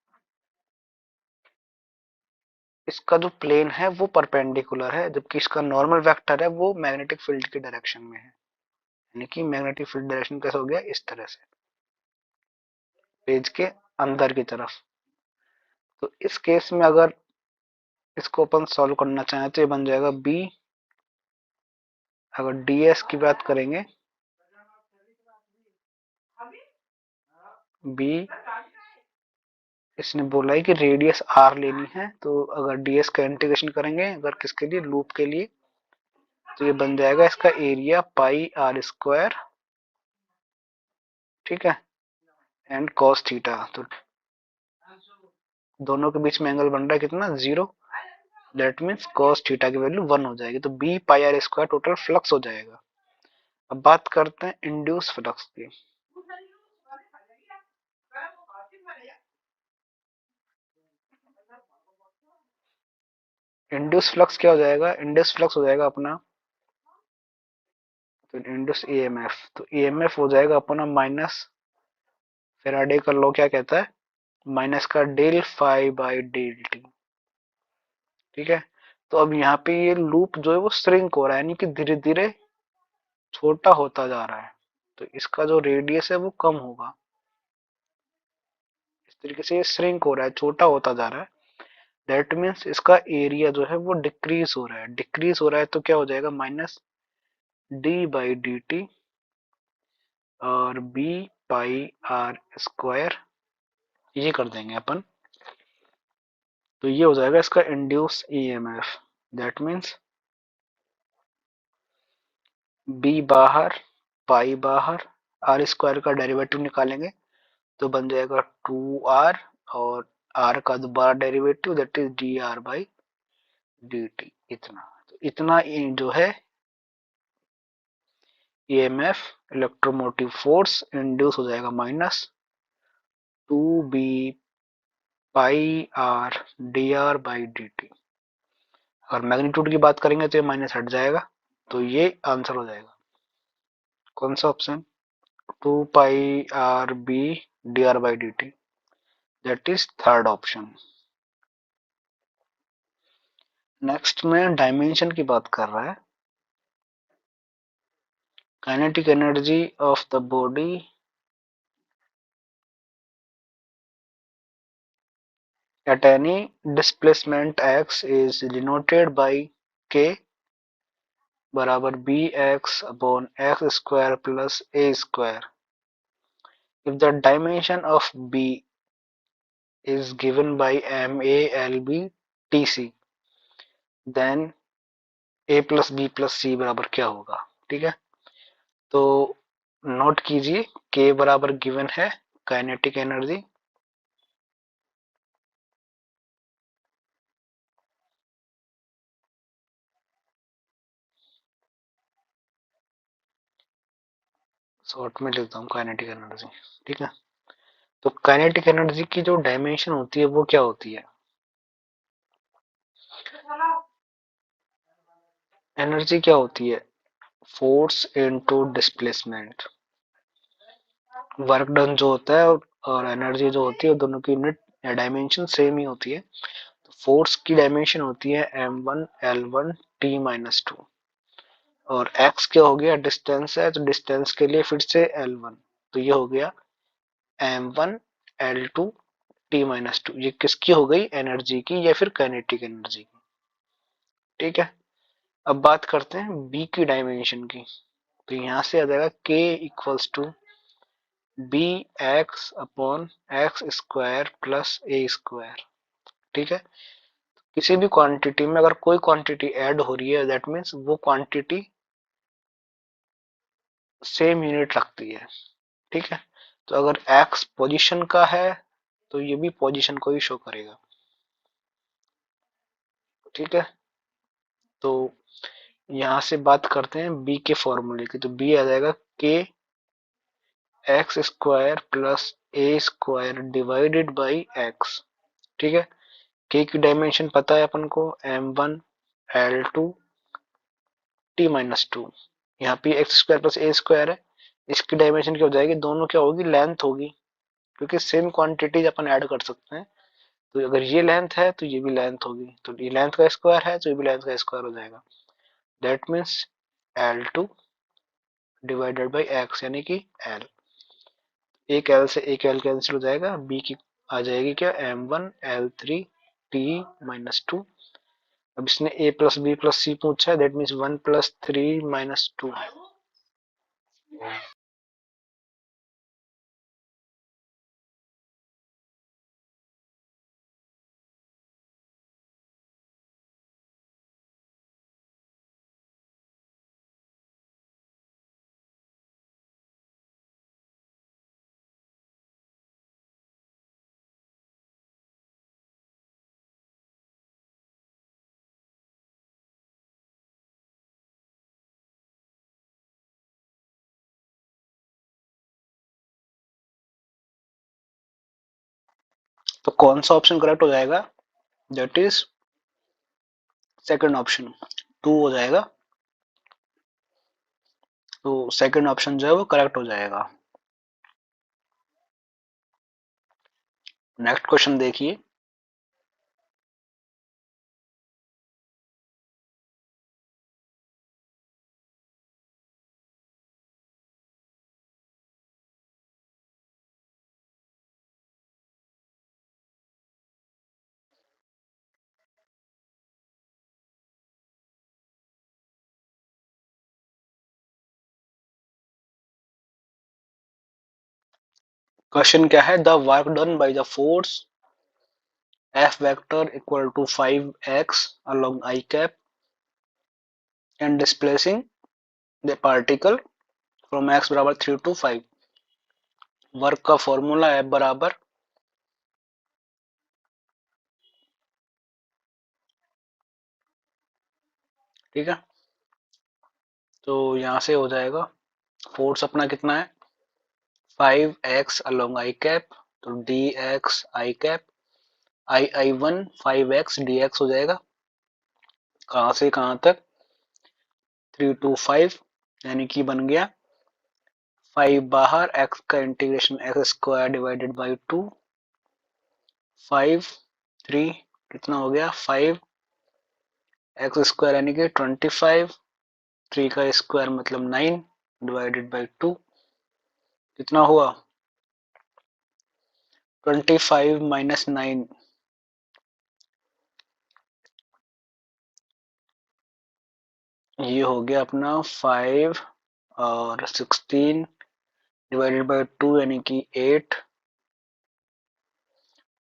इसका जो प्लेन है वो परपेंडिकुलर है, जबकि इसका नॉर्मल वेक्टर है वो मैग्नेटिक फील्ड की डायरेक्शन में है। यानी कि मैग्नेटिक फील्ड डायरेक्शन कैसे हो गया, इस तरह से पेज के अंदर की तरफ। तो इस केस में अगर इसको अपन सॉल्व करना चाहें तो ये बन जाएगा बी, अगर ds की बात करेंगे, बी इसने बोला है कि रेडियस r लेनी है, तो अगर ds का इंटीग्रेशन करेंगे अगर किसके लिए, लूप के लिए, तो ये बन जाएगा इसका एरिया पाई आर स्क्वायर, ठीक है, एंड cos थीटा। तो दोनों के बीच में एंगल बन रहा है कितना, 0। दैट मीन्स cos थीटा की वैल्यू 1 हो जाएगी, तो B pi R square total flux हो जाएगा। अब बात करते हैं इंड्यूस फ्लक्स की। इंड्यूस फ्लक्स क्या हो जाएगा, इंड्यूस फ्लक्स हो जाएगा अपना, तो इंड्यूस ईएमएफ, तो ईएमएफ हो जाएगा अपना माइनस, फेराडे का लॉ क्या कहता है, माइनस का del phi by del T, ठीक है। तो अब यहाँ पे ये लूप जो है वो श्रिंक हो रहा है, यानी कि धीरे धीरे छोटा होता जा रहा है, तो इसका जो रेडियस है वो कम होगा। इस तरीके से ये श्रिंक हो रहा है, छोटा होता जा रहा है। दैट मीन्स इसका एरिया जो है वो डिक्रीज हो रहा है, डिक्रीज हो रहा है तो क्या हो जाएगा, minus D by D T और बी पाई आर स्क्वायर, ये कर देंगे अपन। तो ये हो जाएगा इसका induce EMF. That means B बाहर, पाई बाहर, आर स्क्वायर का डेरिवेटिव निकालेंगे तो बन जाएगा 2r, और r का दोबारा derivative that is D R by D T, इतना। तो इतना जो है ईएमएफ, इलेक्ट्रोमोटिव फोर्स इंड्यूस हो जाएगा minus 2b pi R D R by D T. अगर मैग्नीट्यूड की बात करेंगे तो ये माइनस हट जाएगा, तो ये आंसर हो जाएगा। कौन सा option, 2 pi r b D R by D T, that is third option. Next में डायमेंशन की बात कर रहा है, kinetic energy of the body at any displacement x is denoted by k बराबर B X upon X square plus A square. if the dimension of b is given by m a l b t c then a plus B plus C बराबर क्या होगा, ठीक है। तो note कीजिए, k बराबर given है kinetic energy, short में लिखता हूँ काइनेटिक एनर्जी, ठीक है। तो काइनेटिक एनर्जी की जो डायमेंशन होती है वो क्या होती है, एनर्जी क्या होती है, force into displacement. Work done जो होता है और एनर्जी जो होती है दोनों की यूनिट या डायमेंशन सेम ही होती है। तो फोर्स की डायमेंशन होती है m1 l1 t-2, और x क्या हो गया, डिस्टेंस है, तो डिस्टेंस के लिए फिर से l1, तो ये हो गया m1 l2 t-2। ये किसकी हो गई, एनर्जी की या फिर काइनेटिक एनर्जी की, ठीक है। अब बात करते हैं b की डायमेंशन की, तो यहां से आ जाएगा k equals to B X upon X square plus A square, ठीक है। किसी भी क्वांटिटी में अगर कोई क्वांटिटी ऐड हो रही है दैट मीन्स वो क्वांटिटी सेम यूनिट रखती है। ठीक है, तो अगर x पोजीशन का है तो ये भी पोजीशन को ही शो करेगा। ठीक है, तो यहां से बात करते हैं b के फॉर्मूले की, तो b आ जाएगा k x square plus A square divided by x. ठीक है, k की डायमेंशन पता है अपन को m1 l2 t minus two. यहाँ पे x square plus A square है, इसकी डायमेंशन क्या हो जाएगी, दोनों क्या होगी, लेंथ होगी, क्योंकि सेम क्वांटिटीज अपन ऐड कर सकते हैं। तो अगर ये लेंथ है तो ये भी लेंथ होगी, तो ये लेंथ का स्क्वायर है तो ये भी लेंथ का स्क्वायर हो जाएगा। That means l2 divided by x यानी कि l। एक l से एक l कैंसिल हो जाएगा, b की आ जाएगी क्या m1 l3 t minus two. अब इसने a plus B plus C पूछा है, that means 1 plus 3 minus two. तो कौन सा ऑप्शन करेक्ट हो जाएगा, that is second option, two हो जाएगा। तो सेकंड ऑप्शन जो है वो करेक्ट हो जाएगा। नेक्स्ट क्वेश्चन देखिए। क्वेश्चन क्या है, the work done by the force F vector equal to 5x along I cap and displacing the particle from x बराबर 3 to 5। वर्क का फॉर्मूला F बराबर, ठीक है, तो यहां से हो जाएगा फोर्स अपना कितना है 5x along I cap, तो dx I cap I1 5x dx हो जाएगा, कहां से कहां तक 3 to 5, यानी कि बन गया 5 बाहर, x का integration x square divided by 2, 5 3 कितना हो गया 5 एक्स स्क्वायर यानी कि 25, 3 का स्क्वायर मतलब 9 डिवाइडेड बाई 2 कितना हुआ 25 माइनस 9, ये हो गया अपना 5 और 16 डिवाइडेड बाई 2 यानी कि 8,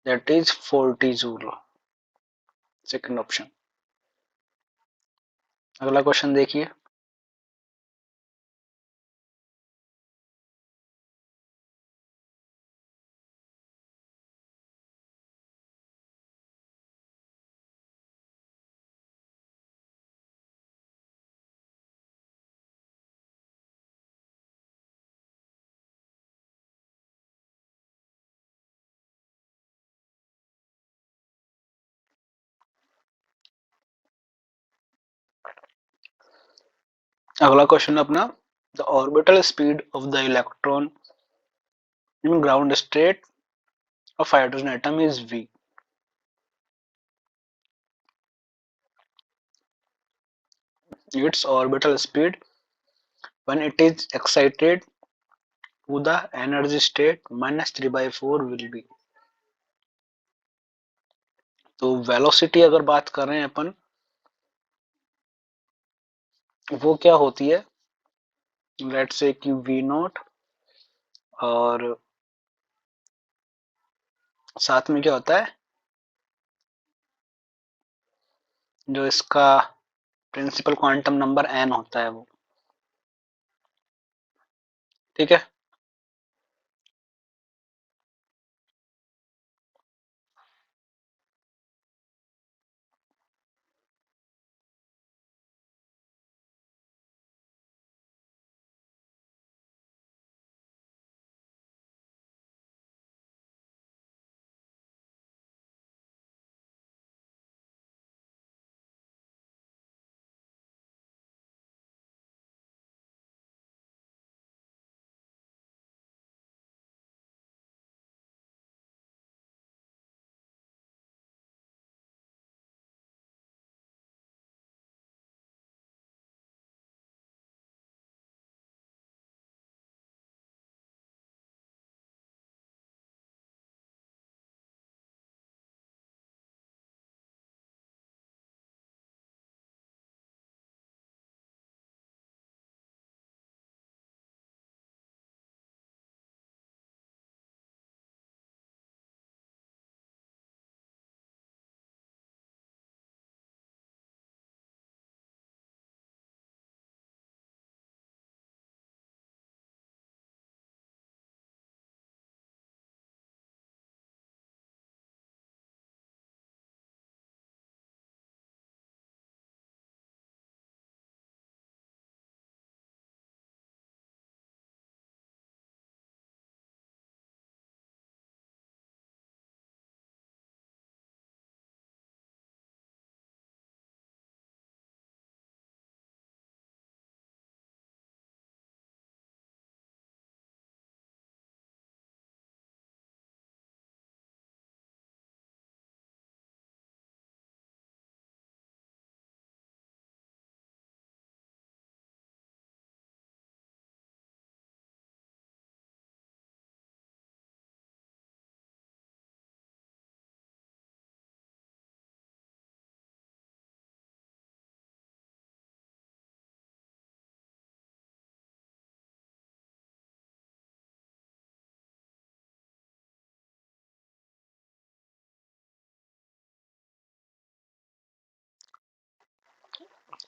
that is 40 joule. Second option. अगला क्वेश्चन देखिए। अगला क्वेश्चन अपना, the orbital speed of the electron in ground state of hydrogen atom is v। its orbital speed when it is excited to the energy state minus 3 by 4 will be। तो velocity अगर बात कर रहे हैं अपन, वो क्या होती है, लेट्स से कि v नॉट और साथ में क्या होता है जो इसका प्रिंसिपल क्वांटम नंबर n होता है वो। ठीक है।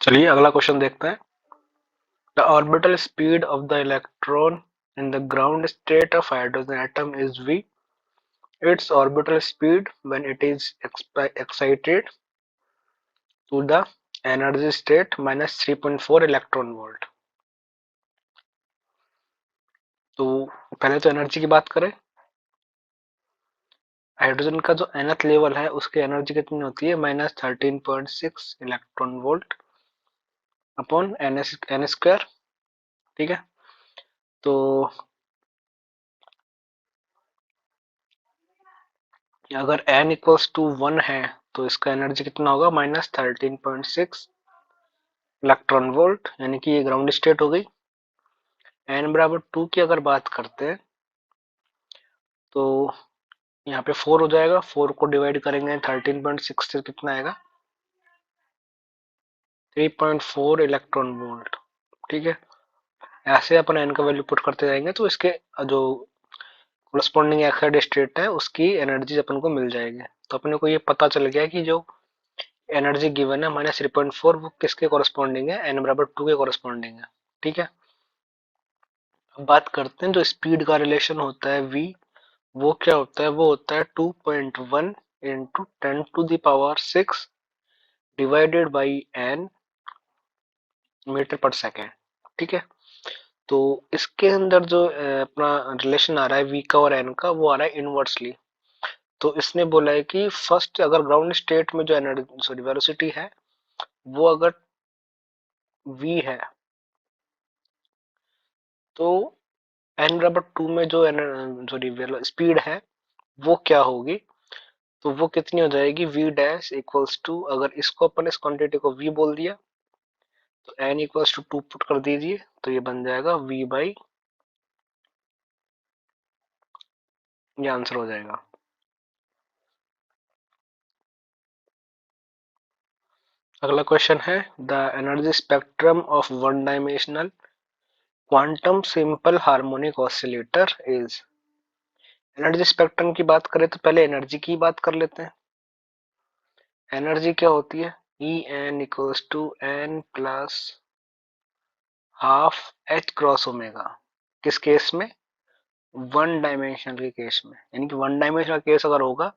चलिए अगला क्वेश्चन देखते हैं। The orbital speed of the electron in the ground state of hydrogen atom is v. Its orbital speed when it is excited to the energy state minus 3.4 electron volt. तो पहले तो एनर्जी की बात करें। Hydrogen का जो nth level है उसकी एनर्जी कितनी होती है, -13.6 electron volt upon N square. ठीक है। तो अगर n इक्वल्स टू 1 है तो इसका एनर्जी कितना होगा, -13.6 इलेक्ट्रॉन वोल्ट, यानी कि ये ग्राउंड स्टेट हो गई। n बराबर 2 की अगर बात करते हैं तो यहाँ पे 4 हो जाएगा, 4 को डिवाइड करेंगे 13.6 से कितना आएगा, 3.4 इलेक्ट्रॉन वोल्ट। ठीक है। ऐसे अपन n का वैल्यू पुट करते जाएंगे तो इसके जो कोरस्पॉन्डिंग एक्साइड स्टेट है उसकी एनर्जी अपन को मिल जाएगी। तो अपने को ये पता चल गया कि जो एनर्जी गिवन है -3.4 वो किसके कोरस्पॉन्डिंग है, n बराबर 2 के कोरस्पॉन्डिंग है। ठीक है। अब बात करते हैं जो स्पीड का रिलेशन होता है v, वो क्या होता है, वो होता है 2.1 into 10⁶ divided by n metre पर सेकेंड। ठीक है। तो इसके अंदर जो अपना रिलेशन आ रहा है v का और n का, वो आ रहा है इनवर्सली। तो इसने बोला है कि फर्स्ट अगर ग्राउंड स्टेट में जो एनर्जी सॉरी वेलोसिटी है वो अगर v है तो n बराबर 2 में जो सॉरी स्पीड है वो क्या होगी, तो वो कितनी हो जाएगी, v डैश इक्वल्स टू, अगर इसको अपन इस क्वांटिटी को v बोल दिया तो n इक्वल्स टू 2 पुट कर दीजिए तो ये बन जाएगा v बाई, ये आंसर हो जाएगा। अगला क्वेश्चन है the energy spectrum of one dimensional quantum simple harmonic oscillator is. Energy spectrum की बात करें तो पहले एनर्जी की बात कर लेते हैं। एनर्जी क्या होती है, E N equals to N plus half H cross omega. किस केस में? वन डायमेंशनल के केस में। यानी कि वन डायमेंशनल केस अगर होगा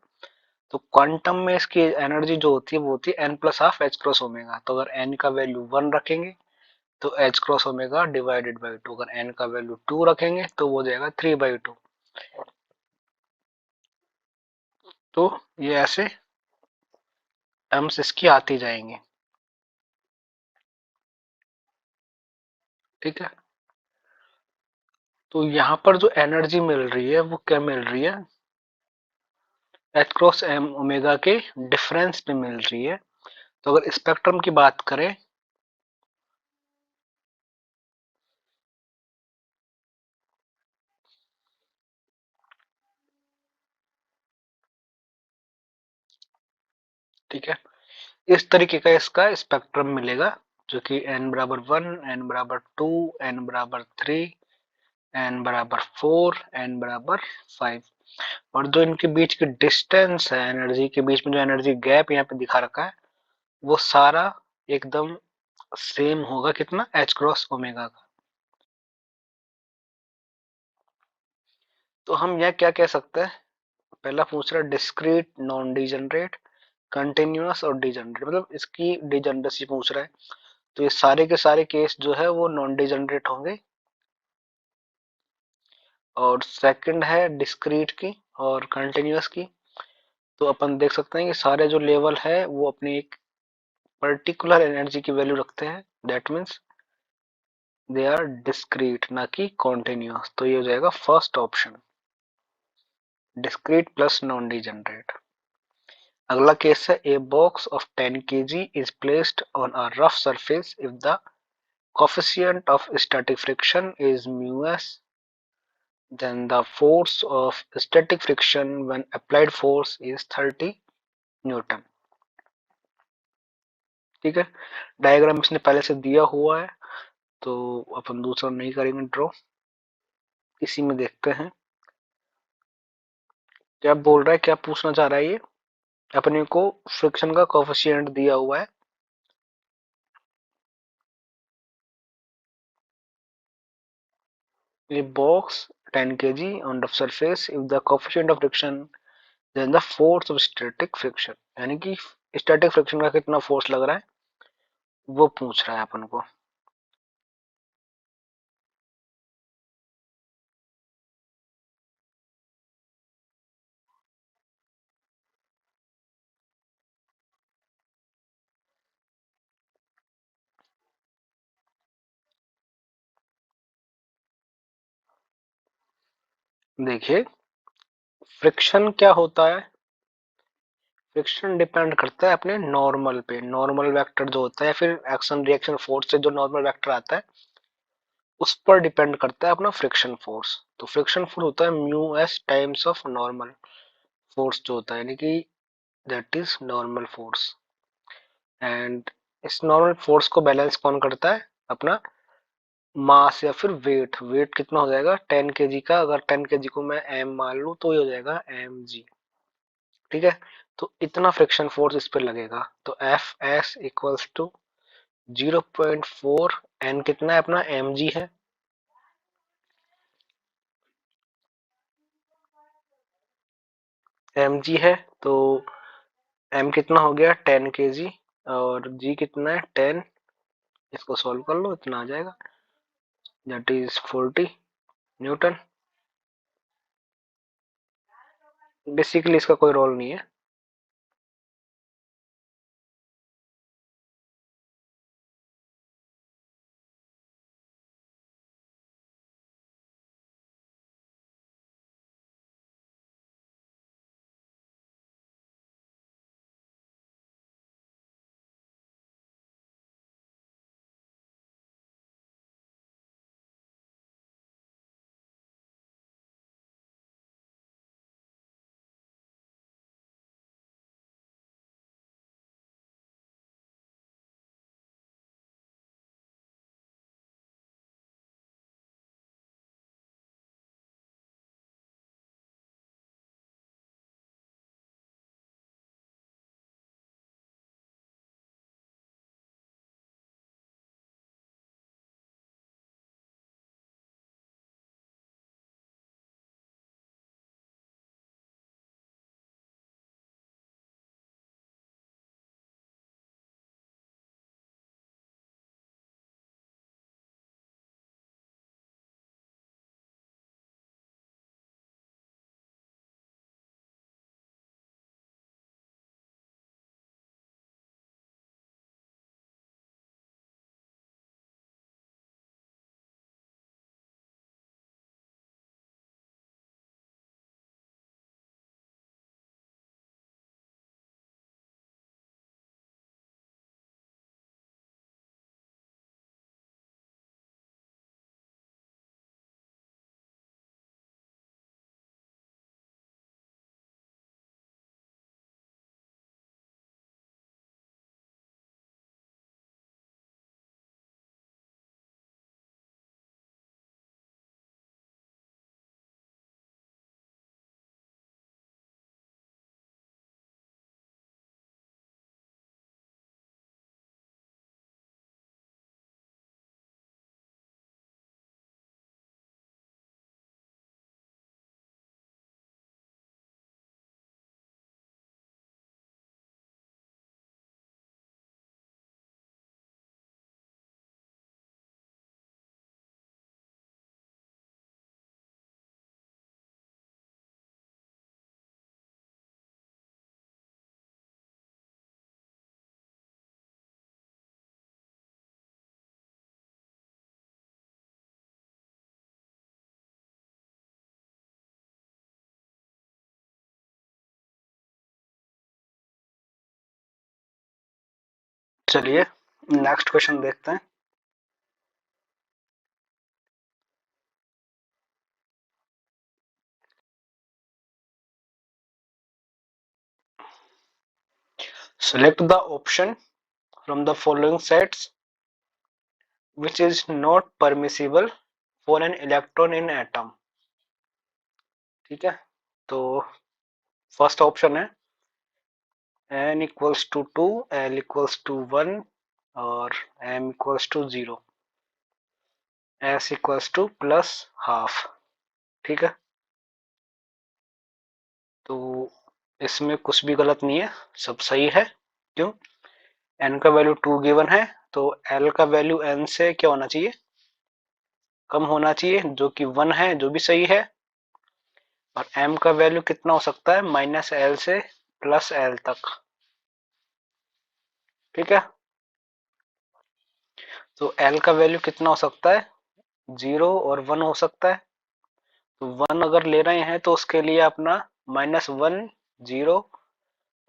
तो क्वांटम में इसकी एनर्जी जो होती है वो होती है N plus half H cross omega. तो अगर एन का वैल्यू वन रखेंगे तो H cross omega divided by two. अगर एन का वैल्यू टू रखेंगे तो वो जाएगा थ्री बाई टू। तो ये ऐसे टर्म्स इसकी आती जाएंगे। ठीक है, तो यहाँ पर जो एनर्जी मिल रही है वो क्या मिल रही है? एच क्रॉस एम ओमेगा के डिफरेंस में मिल रही है। तो अगर स्पेक्ट्रम की बात करें ठीक है, इस तरीके का इसका स्पेक्ट्रम मिलेगा जो कि n बराबर वन, n बराबर टू, n बराबर थ्री, n बराबर फोर, n बराबर फाइव। और जो इनके बीच की डिस्टेंस है, एनर्जी के बीच में जो एनर्जी गैप यहाँ पे दिखा रखा है वो सारा एकदम सेम होगा। कितना? एच क्रॉस ओमेगा का। तो हम यह क्या कह सकते हैं? पहला पूछ रहा है डिस्क्रीट, नॉन डिजनरेट, कंटिन्यूअस और डिजनरेट, मतलब इसकी डिजनरेसी पूछ रहा है। तो ये सारे के सारे केस जो है वो नॉन डिजनरेट होंगे। और सेकंड है डिस्क्रीट की और कंटिन्यूअस की। तो अपन देख सकते हैं कि सारे जो लेवल है वो अपनी एक पर्टिकुलर एनर्जी की वैल्यू रखते हैं। That means they are discrete, ना कि कॉन्टिन्यूअस। तो ये हो जाएगा first option, discrete plus non degenerate. अगला केस है a box of 10 kg is placed on a rough surface if the coefficient of static friction is mu s, then the force of static friction when applied force is 30 Newton. ठीक है, diagram इसने पहले से दिया हुआ है तो अपन दूसरा नहीं करेंगे ड्रॉ, इसी में देखते हैं क्या बोल रहा है, क्या पूछना चाह रहा है। ये अपने को फ्रिक्शन का कोफिशिएंट दिया हुआ है। A box 10 kg on rough surface if the coefficient of friction then the force of static friction, यानी कि स्टैटिक फ्रिक्शन का कितना फोर्स लग रहा है वो पूछ रहा है अपन को। देखिए, फ्रिक्शन क्या होता है? फ्रिक्शन डिपेंड करता है अपने नॉर्मल पे। नॉर्मल वेक्टर जो होता है, फिर एक्शन रिएक्शन फोर्स से जो नॉर्मल वेक्टर आता है उस पर डिपेंड करता है अपना फ्रिक्शन फोर्स। तो फ्रिक्शन फोर्स होता है mu S times of normal force जो होता है, यानी कि that is normal force. And इस नॉर्मल फोर्स को बैलेंस कौन करता है? अपना मास या फिर वेट। वेट कितना हो जाएगा 10 केजी का? अगर 10 केजी को मैं एम मान लूं तो ये हो जाएगा एम जी। ठीक है, तो इतना फ्रिक्शन फोर्स इस पर लगेगा। तो F S equals to 0.4, N कितना है अपना? एम जी है। एम जी है तो एम कितना हो गया 10 केजी और जी कितना है 10। इसको सॉल्व कर लो, इतना आ जाएगा, दैट इज 40 न्यूटन। बेसिकली इसका कोई रोल नहीं है। चलिए नेक्स्ट क्वेश्चन देखते हैं। Select the option from the following sets which is not permissible for an electron in atom। ठीक है, तो फर्स्ट ऑप्शन है n equals to 2, l equals to 1 और m equals to 0, s equals to plus half. ठीक है, तो इसमें कुछ भी गलत नहीं है, सब सही है। क्यों? n का वैल्यू 2 गिवन है, तो l का वैल्यू n से क्या होना चाहिए, कम होना चाहिए, जो कि 1 है, जो भी सही है। और m का वैल्यू कितना हो सकता है, माइनस एल से प्लस एल तक। ठीक है, तो l का वैल्यू कितना हो सकता है, 0 और 1 हो सकता है। तो 1 अगर ले रहे हैं तो उसके लिए अपना -1, 0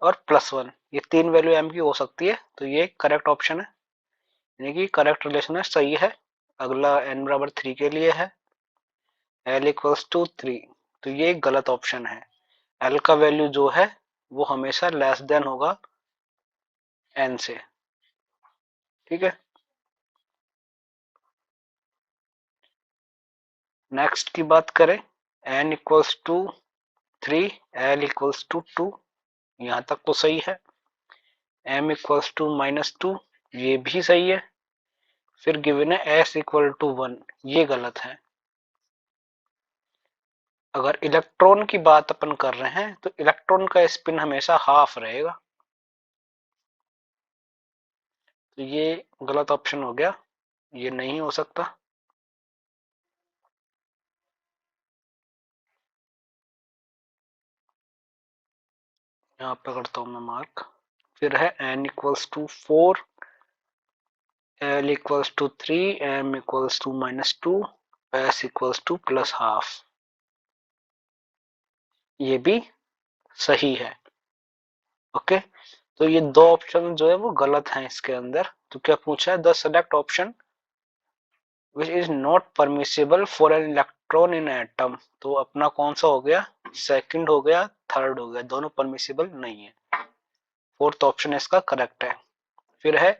और +1, ये तीन वैल्यू m की हो सकती है। तो ये करेक्ट ऑप्शन है, यानी कि करेक्ट रिलेशन है, सही है। अगला n बराबर 3 के लिए है, l इक्वल्स टू 3, तो ये गलत ऑप्शन है। l का वैल्यू जो है वो हमेशा लेस देन होगा n से। ठीक है, नेक्स्ट की बात करें, n equals to 3, l equals to 2, यहाँ तक तो सही है। m इक्वल्स टू -2, ये भी सही है। फिर गिवन है s इक्वल टू 1, ये गलत है। अगर इलेक्ट्रॉन की बात अपन कर रहे हैं तो इलेक्ट्रॉन का स्पिन हमेशा हाफ रहेगा, तो ये गलत ऑप्शन हो गया, ये नहीं हो सकता। यहाँ पे करता हूं मैं मार्क। फिर है n equals to 4, l equals to 3, m equals to -2, s equals to plus half, ये भी सही है। ओके, तो ये दो ऑप्शन जो है वो गलत हैं इसके अंदर। तो क्या पूछा है, the select option which is not permissible for an electron in atom. तो अपना कौन सा हो गया, सेकंड हो गया, थर्ड हो गया, दोनों परमिसिबल नहीं है। फोर्थ ऑप्शन इसका करेक्ट है। फिर है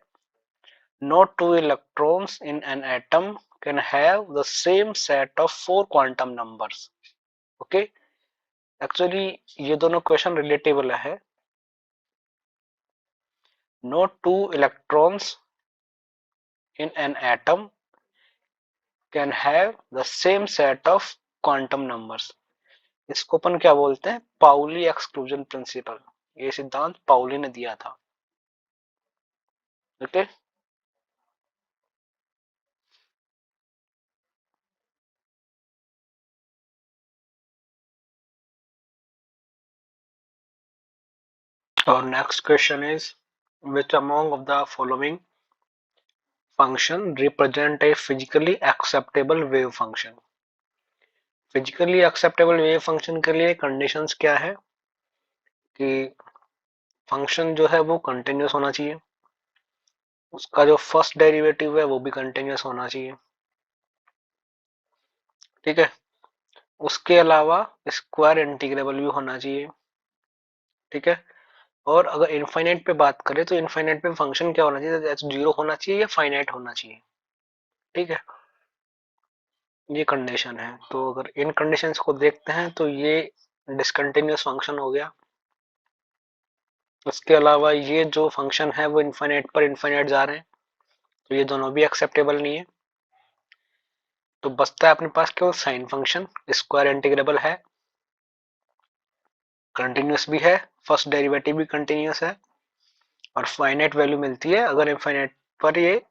no two electrons in an atom can have the same set of 4 quantum numbers. Okay, actually ये दोनों क्वेश्चन रिलेटेबल है। No two electrons in an atom can have the same set of quantum numbers. इसको अपन क्या बोलते हैं, Pauli exclusion principle. ये सिद्धांत पाउली ने दिया था। ओके, और next question is which among of the following function represent a physically acceptable wave function। Physically acceptable wave function के लिए कंडीशंस क्या है कि फंक्शन जो है वो कंटिन्यूस होना चाहिए, उसका जो फर्स्ट डेरिवेटिव है वो भी कंटिन्यूस होना चाहिए। ठीक है, उसके अलावा स्क्वायर इंटीग्रेबल भी होना चाहिए। ठीक है, और अगर इनफाइनाइट पे बात करें तो इनफाइनाइट पे फंक्शन क्या होना चाहिए, जीरो होना चाहिए या फाइनाइट होना चाहिए। ठीक है, ये कंडीशन है। तो अगर इन कंडीशंस को देखते हैं तो ये डिसकंटिन्यूअस फंक्शन हो गया। उसके अलावा ये जो फंक्शन है वो इनफाइनाइट पर इनफाइनाइट जा रहे हैं, तो ये दोनों भी एक्सेप्टेबल नहीं है। तो बचता है अपने पास केवल साइन फंक्शन, स्क्वायर इंटीग्रेबल है, कंटिन्यूअस भी है, फर्स्ट डेरिवेटिव भी कंटिन्यूअस है, और फाइनाइट वैल्यू मिलती है अगर इनफाइनाइट पर ये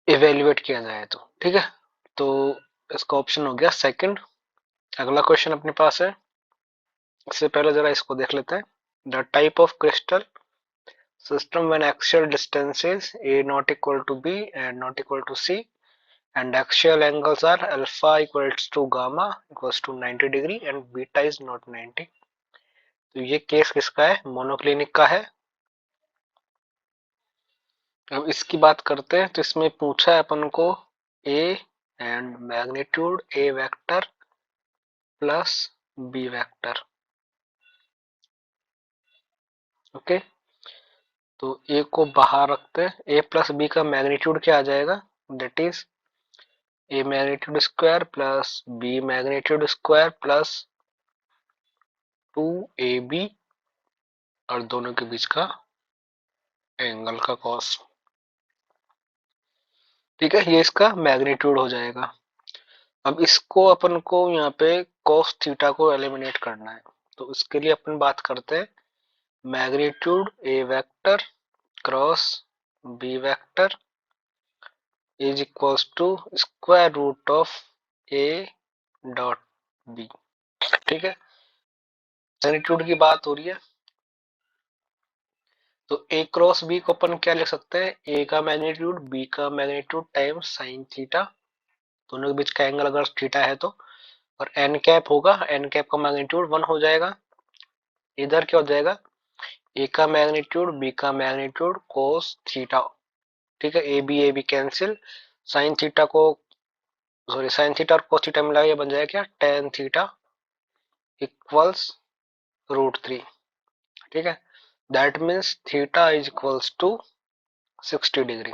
इवेल्युएट किया जाए तो। ठीक है, तो इसका ऑप्शन हो गया सेकंड। अगला क्वेश्चन अपने पास है, इससे पहले जरा इसको देख लेते हैं। The type of crystal system when axial distances a not equal to b and not equal to c and axial angles are alpha equals to gamma equals to 90 degree and beta is not 90। तो ये case किसका है, monoclinic का है। अब इसकी बात करते हैं, तो इसमें पूछा है अपन को A and magnitude A vector plus B vector. Okay, तो ए को बाहर रखते हैं, ए प्लस बी का मैग्नीट्यूड क्या आ जाएगा, that is A magnitude square plus B magnitude square plus 2ab और दोनों के बीच का एंगल का कॉस। ठीक है, ये इसका मैग्नीट्यूड हो जाएगा। अब इसको अपन को यहाँ पे cos थीटा को एलिमिनेट करना है, तो इसके लिए अपन बात करते हैं magnitude A vector cross B vector is equals to square root of A dot B. ठीक है, मैग्नीट्यूड की बात हो रही है, तो ए क्रॉस बी को अपन क्या लिख सकते हैं, ए का मैग्नीट्यूड बी का मैग्नीट्यूड टाइम्स साइन थीटा, दोनों के बीच का एंगल अगर थीटा है तो, और एन कैप होगा, एन कैप का मैग्नीट्यूड 1 हो जाएगा। इधर क्या हो जाएगा, ए का मैग्नीट्यूड बी का मैग्नीट्यूड कोस थीटा। ठीक है, A B cancel, sine theta को, सॉरी साइन थीटा और कोस थीटा मिला, ये बन जाएगा क्या, टेन थीटा इक्वल्स √3। ठीक है, that means theta is equals to 60 degree.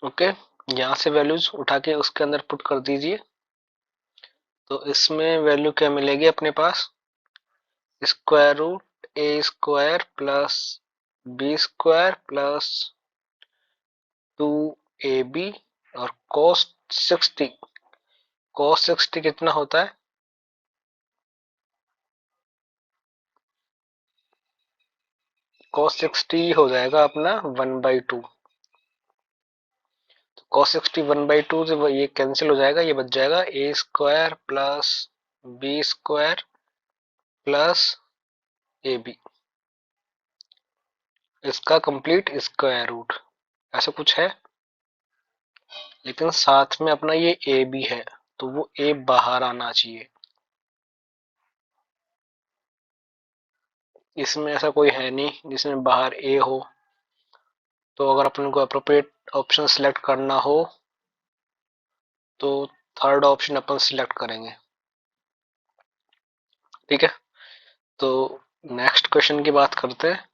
Okay, यहाँ से वैल्यूज उठा के उसके अंदर पुट कर दीजिए, तो इसमें वैल्यू क्या मिलेगी अपने पास, square root A square plus B square plus 2ab और cos 60, cos 60 कितना होता है, cos 60 हो जाएगा अपना 1/2। तो cos 60 1/2 से ये कैंसिल हो जाएगा, ये बच जाएगा A square plus B square plus A B, इसका कंप्लीट स्क्वायर रूट, ऐसा कुछ है। लेकिन साथ में अपना ये ए बी है, तो वो ए बाहर आना चाहिए, इसमें ऐसा कोई है नहीं जिसमें बाहर ए हो। तो अगर अपन को अप्रोप्रिएट ऑप्शन सिलेक्ट करना हो तो थर्ड ऑप्शन अपन सिलेक्ट करेंगे। ठीक है, तो नेक्स्ट क्वेश्चन की बात करते हैं।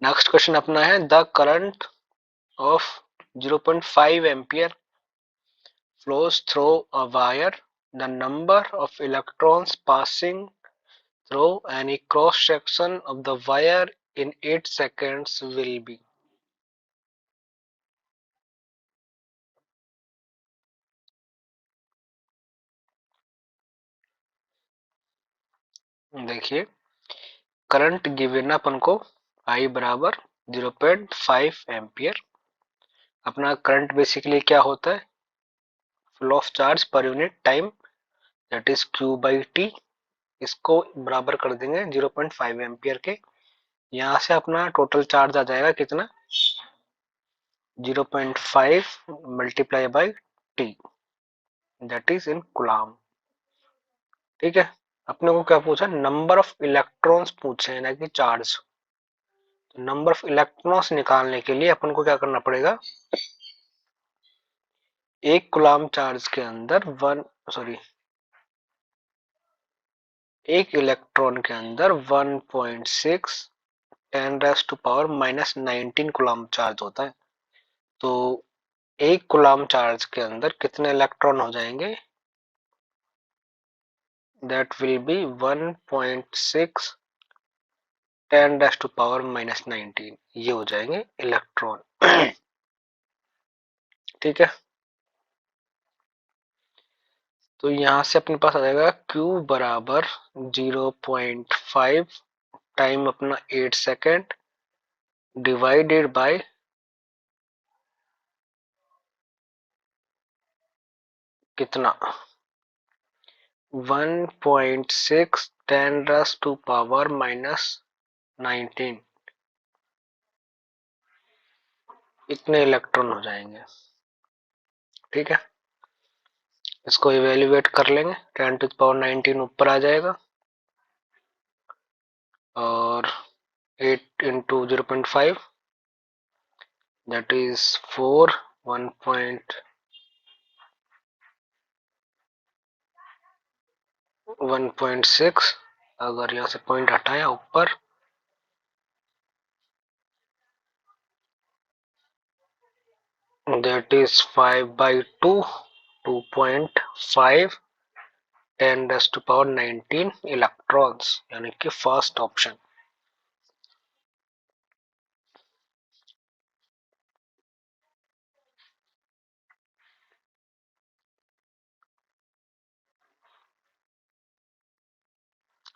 नेक्स्ट क्वेश्चन अपना है, the current of 0.5 ampere flows through a wire. The number of electrons passing through any cross section of the wire in 8 seconds will be। देखिए, करंट गिवन अपन को I बराबर 0.5 ampere. अपना करंट बेसिकली क्या होता है, flow of charge per unit time, that is Q/T। इसको बराबर कर देंगे 0.5 एम्पियर के, यहाँ से अपना टोटल चार्ज आ जाएगा कितना, 0.5 multiply by T, that is in coulomb. ठीक है, अपने को क्या पूछा, नंबर ऑफ इलेक्ट्रॉन्स पूछे हैं ना कि चार्ज। तो नंबर ऑफ इलेक्ट्रॉन्स निकालने के लिए अपन को क्या करना पड़ेगा, एक कूलम चार्ज के अंदर एक इलेक्ट्रॉन के अंदर 1.6 10⁻⁻19 कूलम चार्ज होता है। तो एक कूलम चार्ज के अंदर कितने इलेक्ट्रॉन हो जाएंगे, दैट विल बी 1.6 10⁻⁻19, ये हो जाएंगे इलेक्ट्रॉन। ठीक है, तो यहां से अपने पास आ जाएगा Q बराबर 0.5 टाइम अपना 8 सेकेंड डिवाइडेड बाय कितना, 1.6 10⁻⁻19, इतने इलेक्ट्रॉन हो जाएंगे। ठीक है, इसको इवेल्युएट कर लेंगे, 10⁻19 ऊपर आ जाएगा और 8 इंटू 0.5 दैट इज 4, 1.6। अगर यहाँ से पॉइंट हटाया ऊपर दैट इज 5/2, 2.5 10⁻19 इलेक्ट्रॉन्स, यानी कि फर्स्ट ऑप्शन।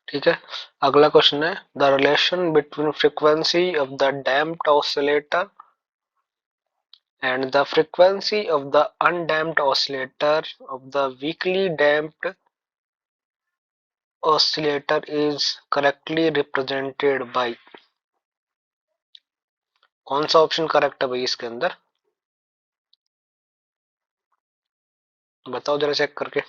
ठीक है, अगला क्वेश्चन है the relation between frequency of the damped oscillator and the frequency of the undamped oscillator of the weakly damped oscillator is correctly represented by। कौन सा ऑप्शन करेक्ट है भाई इसके अंदर, बताओ जरा चेक करके।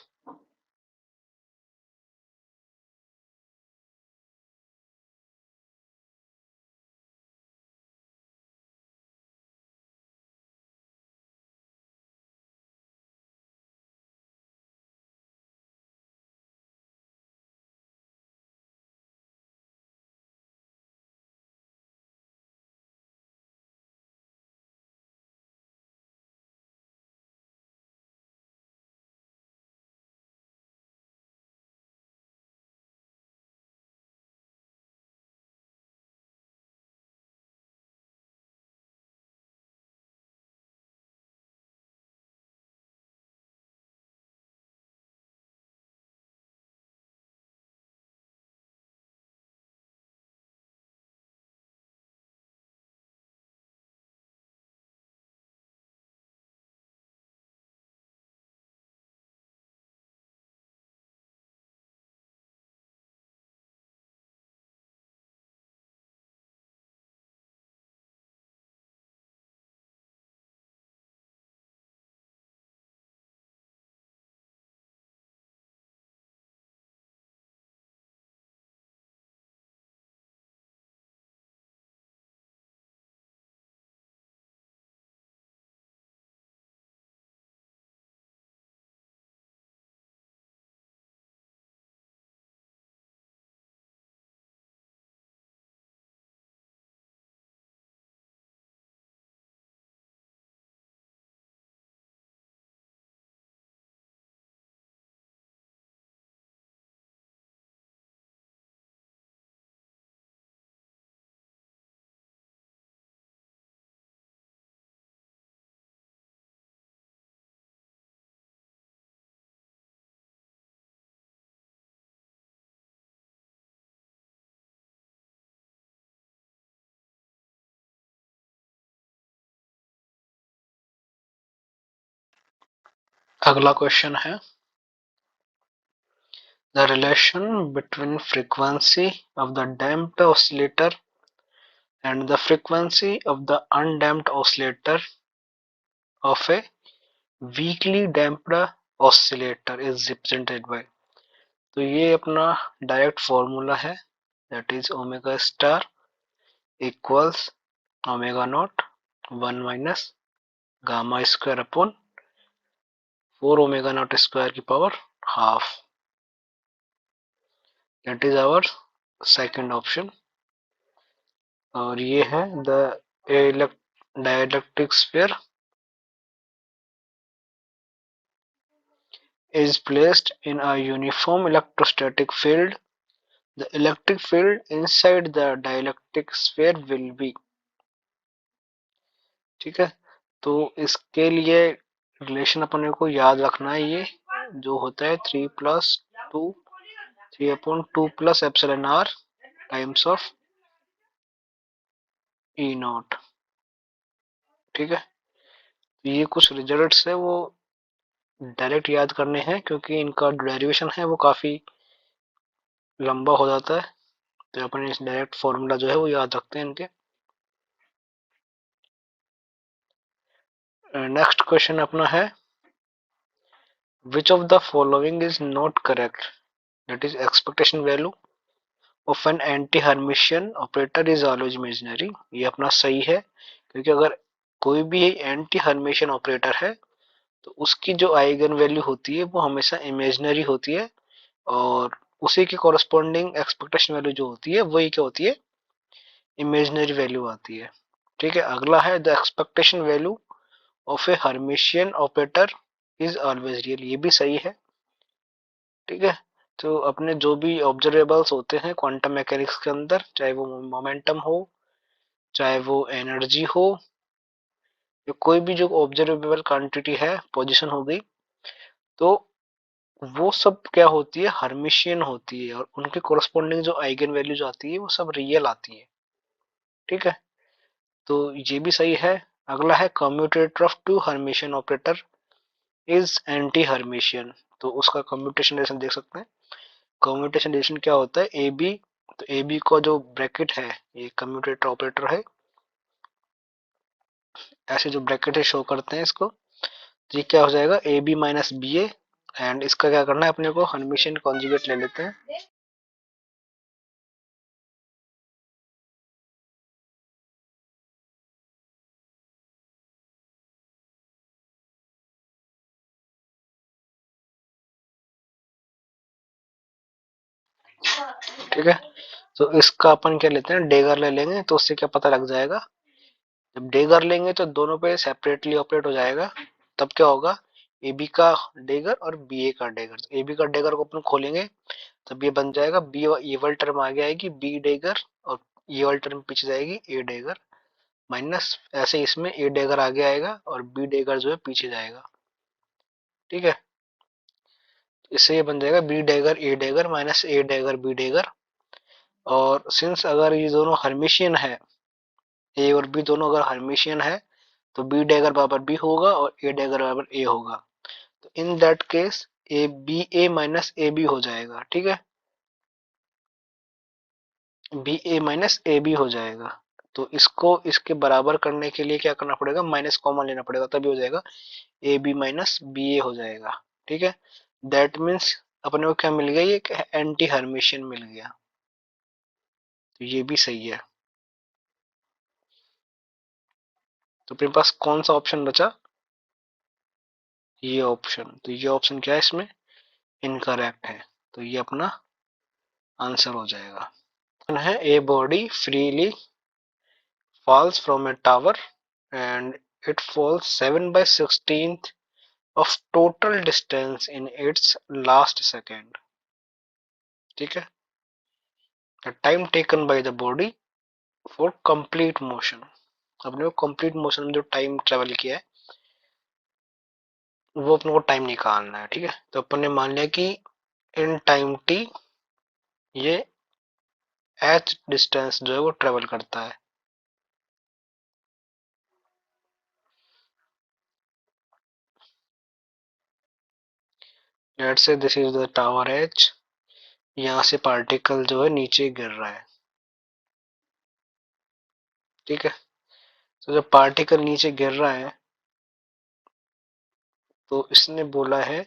अगला क्वेश्चन है the relation between frequency of the damped oscillator and the frequency of the undamped oscillator of a weakly damped oscillator is represented by। तो ये अपना डायरेक्ट फॉर्मूला है that is omega star equals omega not 1 minus gamma square upon 4 omega not square की power half, that is our second option. और ये है the dielectric sphere is placed in a uniform electrostatic field, the electric field inside the dielectric sphere will be। ठीक है, तो इसके लिए relation अपने को याद रखना है, ये जो होता है 3/2 टाइम्स ऑफ ई नॉट। ठीक है, तो ये कुछ रिजल्ट्स है वो डायरेक्ट याद करने हैं क्योंकि इनका डेरिवेशन है वो काफी लंबा हो जाता है, तो अपन इस डायरेक्ट फॉर्मूला जो है वो याद रखते हैं इनके। नेक्स्ट क्वेश्चन अपना है which of the following is not correct, that is expectation value of an anti Hermitian operator is always imaginary. ये अपना सही है, क्योंकि अगर कोई भी एंटी हर्मिशियन ऑपरेटर है तो उसकी जो आइगन वैल्यू होती है वो हमेशा इमेजिनरी होती है, और उसी की कॉरस्पॉन्डिंग एक्सपेक्टेशन वैल्यू जो होती है वही क्या होती है, इमेजिनरी वैल्यू आती है। ठीक है, अगला है the expectation value of A Hermitian operator is always real. ये भी सही है। ठीक है, तो अपने जो भी ऑब्जर्वेबल्स होते हैं क्वांटम मैकेनिक्स के अंदर, चाहे वो मोमेंटम हो, चाहे वो एनर्जी हो, या कोई भी जो ऑब्जर्वेबल क्वांटिटी है, पोजीशन हो गई, तो वो सब क्या होती है, हर्मिशियन होती है, और उनके कोरस्पॉन्डिंग जो आइगन वैल्यू जो आती है वो सब रियल आती है। ठीक है, तो ये भी सही है। अगला है commutator of two hermitian operator is anti hermitian. तो उसका कम्यूटेशन रिलेशन देख सकते हैं। कम्यूटेशन रिलेशन क्या होता है, ए बी, तो ए बी का जो ब्रैकेट है ये कम्यूटेटर ऑपरेटर है, ऐसे जो ब्रैकेट है शो करते हैं इसको। तो ये क्या हो जाएगा, A B minus B A, and इसका क्या करना है अपने को, हर्मिशियन कॉन्जुगेट ले लेते हैं। ठीक है, तो इसका अपन क्या लेते हैं, डेगर ले लेंगे, तो उससे क्या पता लग जाएगा, जब डेगर लेंगे तो दोनों पे सेपरेटली ऑपरेट हो जाएगा। तब क्या होगा, ए बी का डेगर और बी ए का डेगर, ए बी का डेगर को अपन खोलेंगे, तब ये बन जाएगा बी, ये वाली टर्म आगे आएगी बी डेगर, और ये वाली टर्म पीछे जाएगी ए डेगर, माइनस ऐसे इसमें ए डेगर आगे आएगा और बी डेगर जो है पीछे जाएगा। ठीक है, इससे ये बन जाएगा बी डेगर ए डेगर माइनस ए डेगर बी डेगर। और सिंस अगर ये दोनों हर्मिशियन है, ए और बी दोनों अगर हर्मिशियन है, तो बी डैगर बराबर बी होगा और ए डैगर बराबर ए होगा। तो in that case A B A minus A B हो जाएगा। ठीक है, B A minus A B हो जाएगा। तो इसको इसके बराबर करने के लिए क्या करना पड़ेगा, माइनस कॉमन लेना पड़ेगा, तभी हो जाएगा ए बी माइनस बी ए हो जाएगा। ठीक है, दैट मीन्स अपने को क्या मिल गया, ये एंटी हर्मिशियन मिल गया। तो ये भी सही है। तो अपने पास कौन सा ऑप्शन बचा, ये ऑप्शन। तो ये ऑप्शन क्या है इसमें, इनकरेक्ट है, तो ये अपना आंसर हो जाएगा। है a body freely falls from a tower and it falls 7 by 16th of total distance in its last second. ठीक है, the time taken by the body for complete motion। अपने को कंप्लीट मोशन में जो time travel किया है वो अपने को टाइम निकालना है। ठीक है, तो अपन ने मान लिया कि इन टाइम टी ये एच डिस्टेंस जो है वो ट्रेवल करता है। Let's say this is the tower H, यहाँ से पार्टिकल जो है नीचे गिर रहा है। ठीक है, तो जब पार्टिकल नीचे गिर रहा है तो इसने बोला है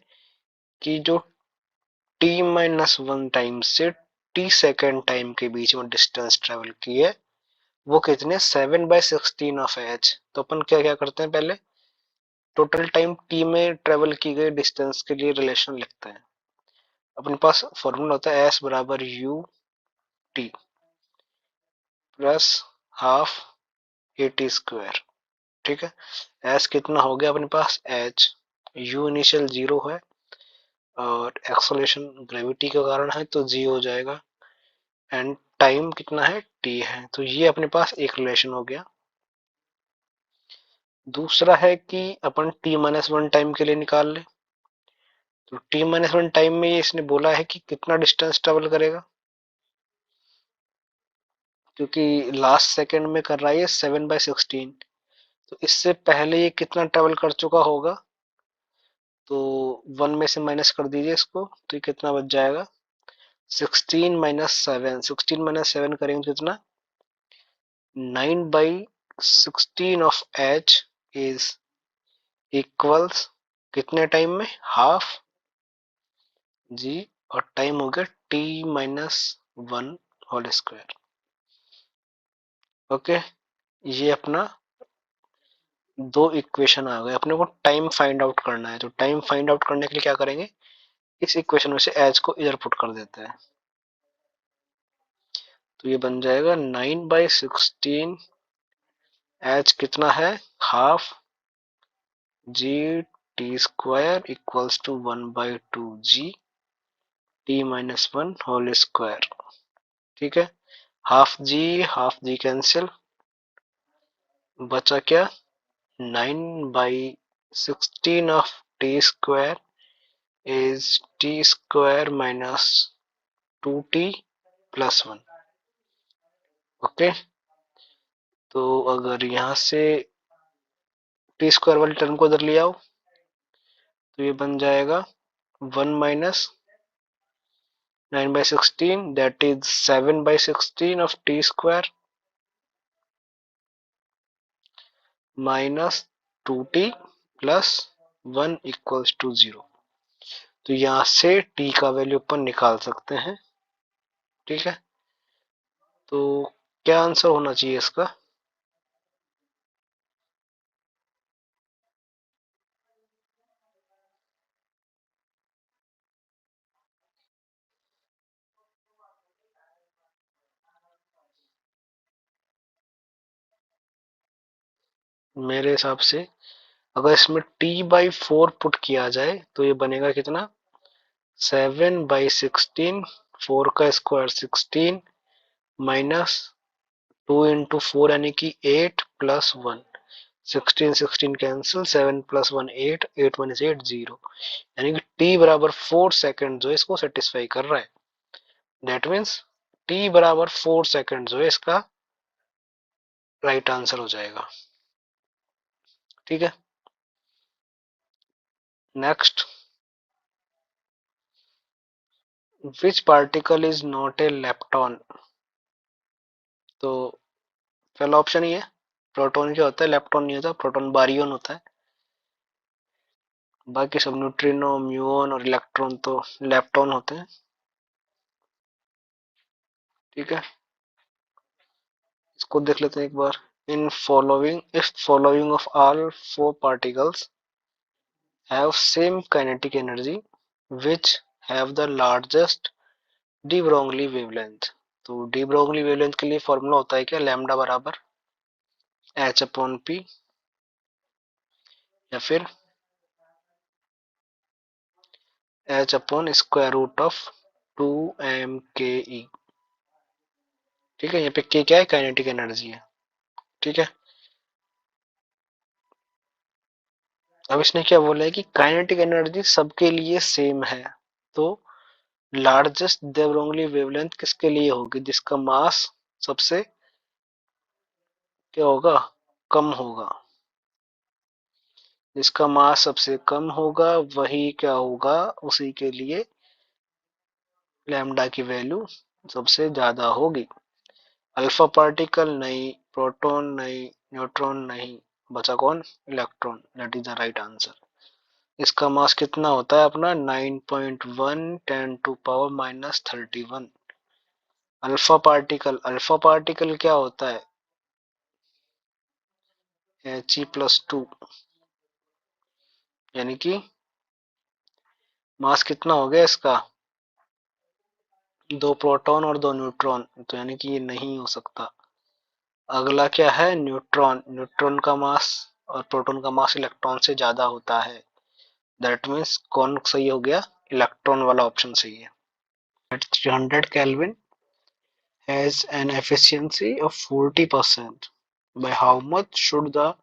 कि जो t-1 टाइम से t सेकेंड टाइम के बीच में डिस्टेंस ट्रेवल की है वो कितने, 7/16 ऑफ एच। तो अपन क्या क्या करते हैं, पहले टोटल टाइम t में ट्रेवल की गई डिस्टेंस के लिए रिलेशन लिखते हैं। अपने पास फॉर्मूला होता है s बराबर u t plus half A T square. ठीक है, s कितना हो गया अपने पास h, u इनिशियल 0 है और एक्सलेशन ग्रेविटी के कारण है तो जी हो जाएगा, एंड टाइम कितना है, टी है। तो ये अपने पास एक रिलेशन हो गया। दूसरा है कि अपन t-1 टाइम के लिए निकाल ले। तो t-1 टाइम में ये इसने बोला है कि कितना डिस्टेंस ट्रेवल करेगा, क्योंकि लास्ट सेकंड में कर रहा है ये 7/16। तो इससे पहले ये कितना ट्रेवल कर चुका होगा, तो 1 में से माइनस कर दीजिए इसको, तो ये कितना बच जाएगा, 16 - 7। 16 - 7 करेंगे तो कितना, 9/16 ऑफ एच इज इक्वल्स कितने टाइम में, हाफ जी, और टाइम हो गया t-1 होल स्क्वायर। ओके, ये अपना दो इक्वेशन आ गए। अपने को टाइम फाइंड आउट करना है, तो टाइम फाइंड आउट करने के लिए क्या करेंगे, इस इक्वेशन में से एच को इधर पुट कर देते हैं। तो ये बन जाएगा 9/16। एच कितना है, half G T square equals to 1/2 G t-1 whole square. ठीक है, हाफ जी कैंसिल, बचा क्या, 9/16 of T square is T square minus 2t plus 1। Okay, तो अगर यहां से टी स्क्वायर वाली टर्म को इधर ले आओ, तो ये बन जाएगा 1 - 9/16, that is 7/16 of t square minus 2t plus 1 equals to 0। तो यहां से t का वैल्यू अपन निकाल सकते हैं। ठीक है, तो क्या आंसर होना चाहिए इसका, मेरे हिसाब से अगर इसमें t/4 पुट किया जाए तो ये बनेगा कितना, 7/16, 4 का स्क्वायर 16 माइनस 2 × 4 यानी कि 8 प्लस 1, 16 कैंसिल, 7 + 1 8, 8 1 8 0, यानी कि t बराबर 4 सेकंड जो है इसको सेटिस्फाई कर रहा है। दैट मीन्स t बराबर 4 सेकंड जो है इसका राइट आंसर हो जाएगा। ठीक है, next, which particle is not a lepton. तो पहला ऑप्शन ही है, प्रोटॉन क्या होता है, लेप्टॉन नहीं होता, प्रोटॉन बारियन होता है। बाकी सब न्यूट्रिनो, म्यूऑन और इलेक्ट्रॉन तो लेप्टॉन होते हैं। ठीक है, इसको देख लेते हैं एक बार। In following, if following of all four particles have same kinetic energy which have the largest de Broglie wavelength. तो डी ब्रोगली वेवलेंथ के लिए फॉर्मूला होता है क्या, लैम्डा बराबर h/p, या फिर h/√2m/ke। ठीक है, यहाँ पे के क्या है, काइनेटिक एनर्जी है। ठीक है, अब इसने क्या बोला है कि काइनेटिक एनर्जी सबके लिए सेम है, तो लार्जेस्ट de Broglie वेवलेंथ किसके लिए होगी, जिसका मास सबसे क्या होगा, कम होगा। जिसका मास सबसे कम होगा वही क्या होगा, उसी के लिए लैम्डा की वैल्यू सबसे ज्यादा होगी। अल्फा पार्टिकल नहीं, प्रोटॉन नहीं, न्यूट्रॉन नहीं, बचा कौन, electron. That is the right answer. इसका मास कितना होता है अपना, 9.1 10⁻⁻31। अल्फा पार्टिकल क्या होता है, He+2, यानी कि मास कितना हो गया इसका, 2 प्रोटॉन और 2 न्यूट्रॉन, तो यानी कि ये नहीं हो सकता। अगला क्या है, न्यूट्रॉन। न्यूट्रॉन का मास और प्रोटॉन का मास इलेक्ट्रॉन से ज्यादा होता है। दैट मीन्स कौन सही हो गया, इलेक्ट्रॉन वाला ऑप्शन सही है। At 300 Kelvin has an efficiency of 40%. By how much should the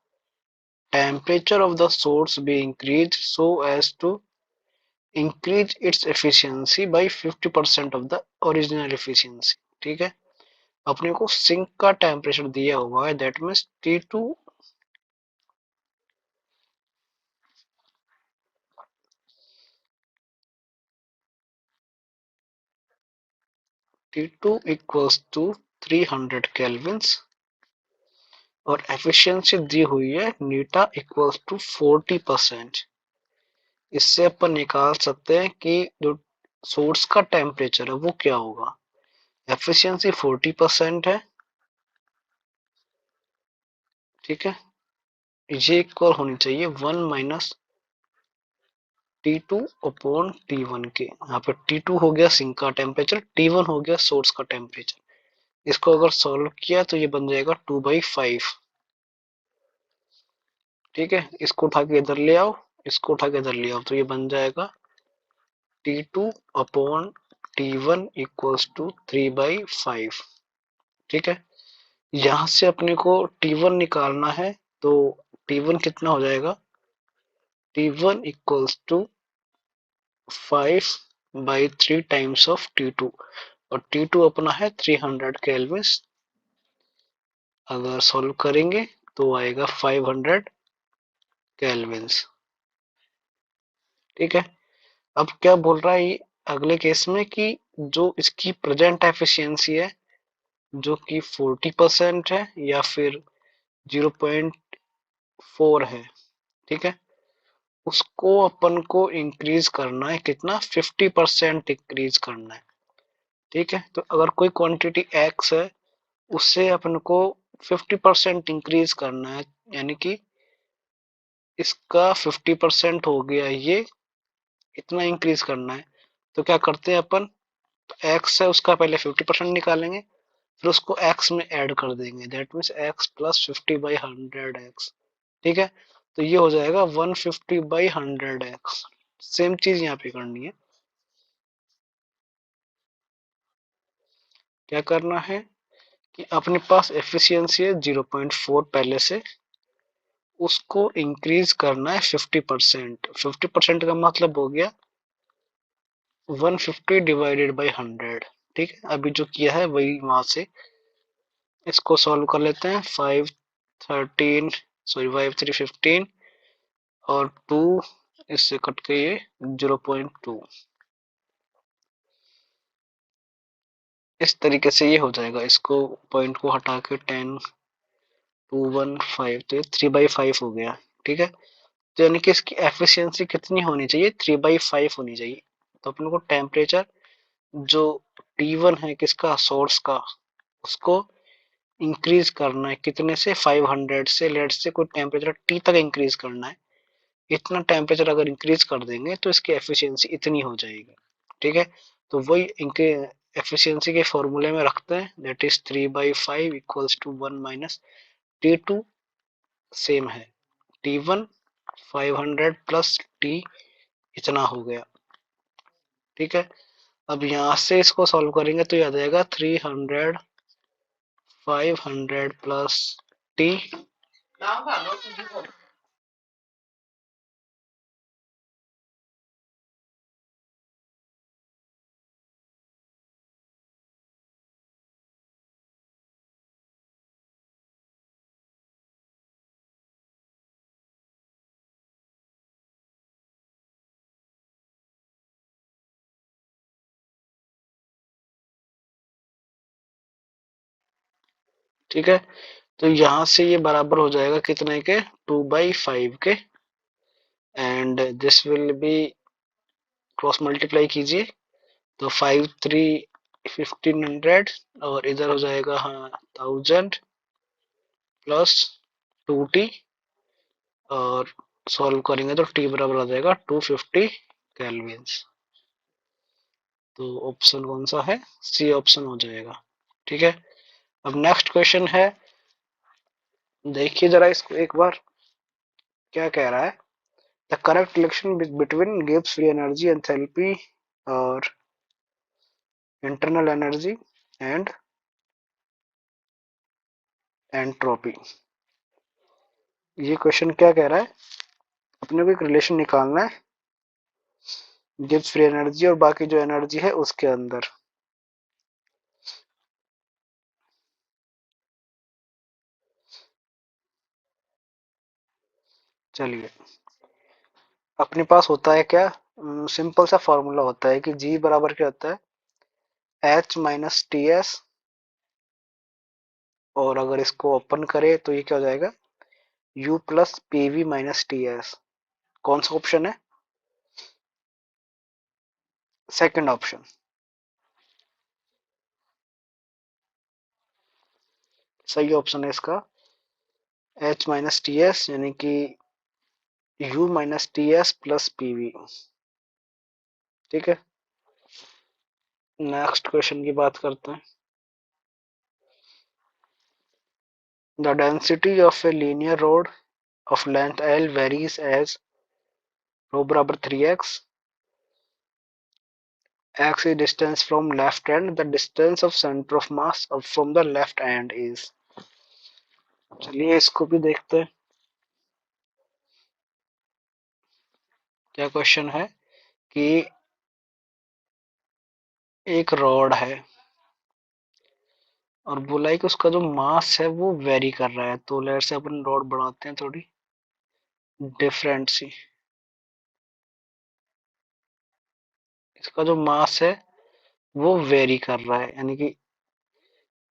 temperature of the source be increased so as to increase its efficiency by 50% of the original efficiency। ठीक है, अपने को सिंक का temperature दिया हुआ है, that means T2 equals to 300 kelvins और efficiency दी हुई है नीटा इक्वल्स टू 40%। इससे अपन निकाल सकते हैं कि जो सोर्स का टेम्परेचर है वो क्या होगा? एफिशिएंसी 40% है, ठीक है। ये इक्वल होनी चाहिए 1 माइनस T2 अपॉन T1 के। यहाँ पे T2 हो गया सिंक का टेम्परेचर, T1 हो गया सोर्स का टेम्परेचर। इसको अगर सॉल्व किया तो ये बन जाएगा 2/5, ठीक है। इसको उठा के इधर ले आओ, इसको उठा के इधर ले आओ, तो ये बन जाएगा T2 upon T1 equals to 3/5, ठीक है। यहां से अपने को T1 निकालना है, तो T1 कितना हो जाएगा? T1 equals to 5/3 times of T2, और T2 अपना है 300 केल्विन। अगर सॉल्व करेंगे तो आएगा 500 केल्विन, ठीक है। अब क्या बोल रहा है ये अगले केस में कि जो इसकी प्रेजेंट एफिशिएंसी है जो कि 40% है या फिर 0.4 है, ठीक है, उसको अपन को इंक्रीज करना है। कितना? 50% इंक्रीज करना है, ठीक है। तो अगर कोई क्वांटिटी एक्स है उससे अपन को 50% इंक्रीज करना है, यानी कि इसका 50% हो गया, ये इतना इंक्रीज करना है। तो क्या करते हैं अपन, एक्स है उसका पहले 50% निकालेंगे, फिर उसको एक्स में ऐड कर देंगे, that means x plus 50/100 x, ठीक है। तो ये हो जाएगा 150/100 एक्स। सेम चीज यहाँ पे करनी है। क्या करना है कि अपने पास एफिशिएंसी है 0.4 पहले से, उसको इंक्रीज करना है 50%। 50% का मतलब हो गया 150 डिवाइडेड बाई 100, ठीक है। अभी जो किया है वही वहां से इसको सॉल्व कर लेते हैं। 5 3 15 और 2 इससे कट के ये 0.2, इस तरीके से ये हो जाएगा। इसको पॉइंट को हटा के 10 2 1 5, तो ये 3/5 हो गया, ठीक है। तो यानी कि इसकी एफिशिएंसी कितनी होनी चाहिए? 3/5 होनी चाहिए। तो अपने को टेम्परेचर जो T1 है किसका? सोर्स का, उसको इंक्रीज करना है कितने से? 500 से। लेट से कोई टेम्परेचर T तक इंक्रीज करना है। इतना टेम्परेचर अगर इंक्रीज कर देंगे तो इसकी एफिशिएंसी इतनी हो जाएगी, ठीक है। तो वही इनके एफिशिएंसी के फॉर्मूले में रखते हैं, that is 3/5 equals to 1 minus T2। Same है T1 500 प्लस T इतना हो गया, ठीक है। अब यहाँ से इसको सॉल्व करेंगे तो याद आएगा 300 500 प्लस T, ठीक है। तो यहाँ से ये बराबर हो जाएगा कितने के? 2/5 के, and this will be cross multiply कीजिए तो 5 3 1500, और इधर हो जाएगा हाँ 1000 प्लस 2T, और सॉल्व करेंगे तो T बराबर आ जाएगा 250 केल्विन। तो ऑप्शन कौन सा है? सी ऑप्शन हो जाएगा, ठीक है। अब नेक्स्ट क्वेश्चन है, देखिए जरा इसको एक बार, क्या कह रहा है? The correct relation between Gibbs free energy enthalpy और इंटरनल एनर्जी एंड एंट्रोपी। ये क्वेश्चन क्या कह रहा है? अपने को एक रिलेशन निकालना है गिब्स फ्री एनर्जी और बाकी जो एनर्जी है उसके अंदर। चलिए, अपने पास होता है क्या? सिंपल सा फॉर्मूला होता है कि जी बराबर क्या होता है? एच माइनस टी एस, और अगर इसको ओपन करें तो ये क्या हो जाएगा? You plus P V minus T S. कौन सा ऑप्शन है? सेकंड ऑप्शन सही ऑप्शन है इसका, H माइनस टी एस यानी कि U minus T S plus PV. ठीक है, नेक्स्ट क्वेश्चन की बात करते हैं। The density of a linear road of length L varies as rho बराबर 3x, x is distance from left end, the distance of center of mass from the left end is। चलिए इसको भी देखते हैं क्या क्वेश्चन है कि एक रॉड है और बोला है कि उसका जो मास है वो वेरी कर रहा है। तो लेट से अपन रॉड बनाते हैं थोड़ी डिफरेंट सी। इसका जो मास है वो वेरी कर रहा है, यानी कि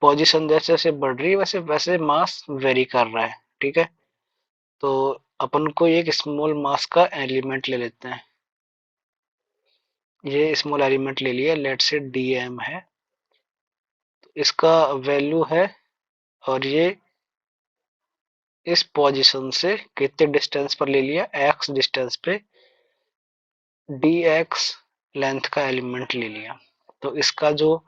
पोजीशन जैसे जैसे बढ़ रही है वैसे वैसे मास वेरी कर रहा है। ठीक है, तो अपन को एक स्मॉल मास का एलिमेंट ले लेते हैं। ये स्मॉल एलिमेंट ले लिया, लेट से डीएम है, तो इसका वैल्यू है, और ये इस पोजीशन से कितने डिस्टेंस पर ले लिया, एक्स डिस्टेंस पे डी एक्स लेंथ का एलिमेंट ले लिया। तो इसका जो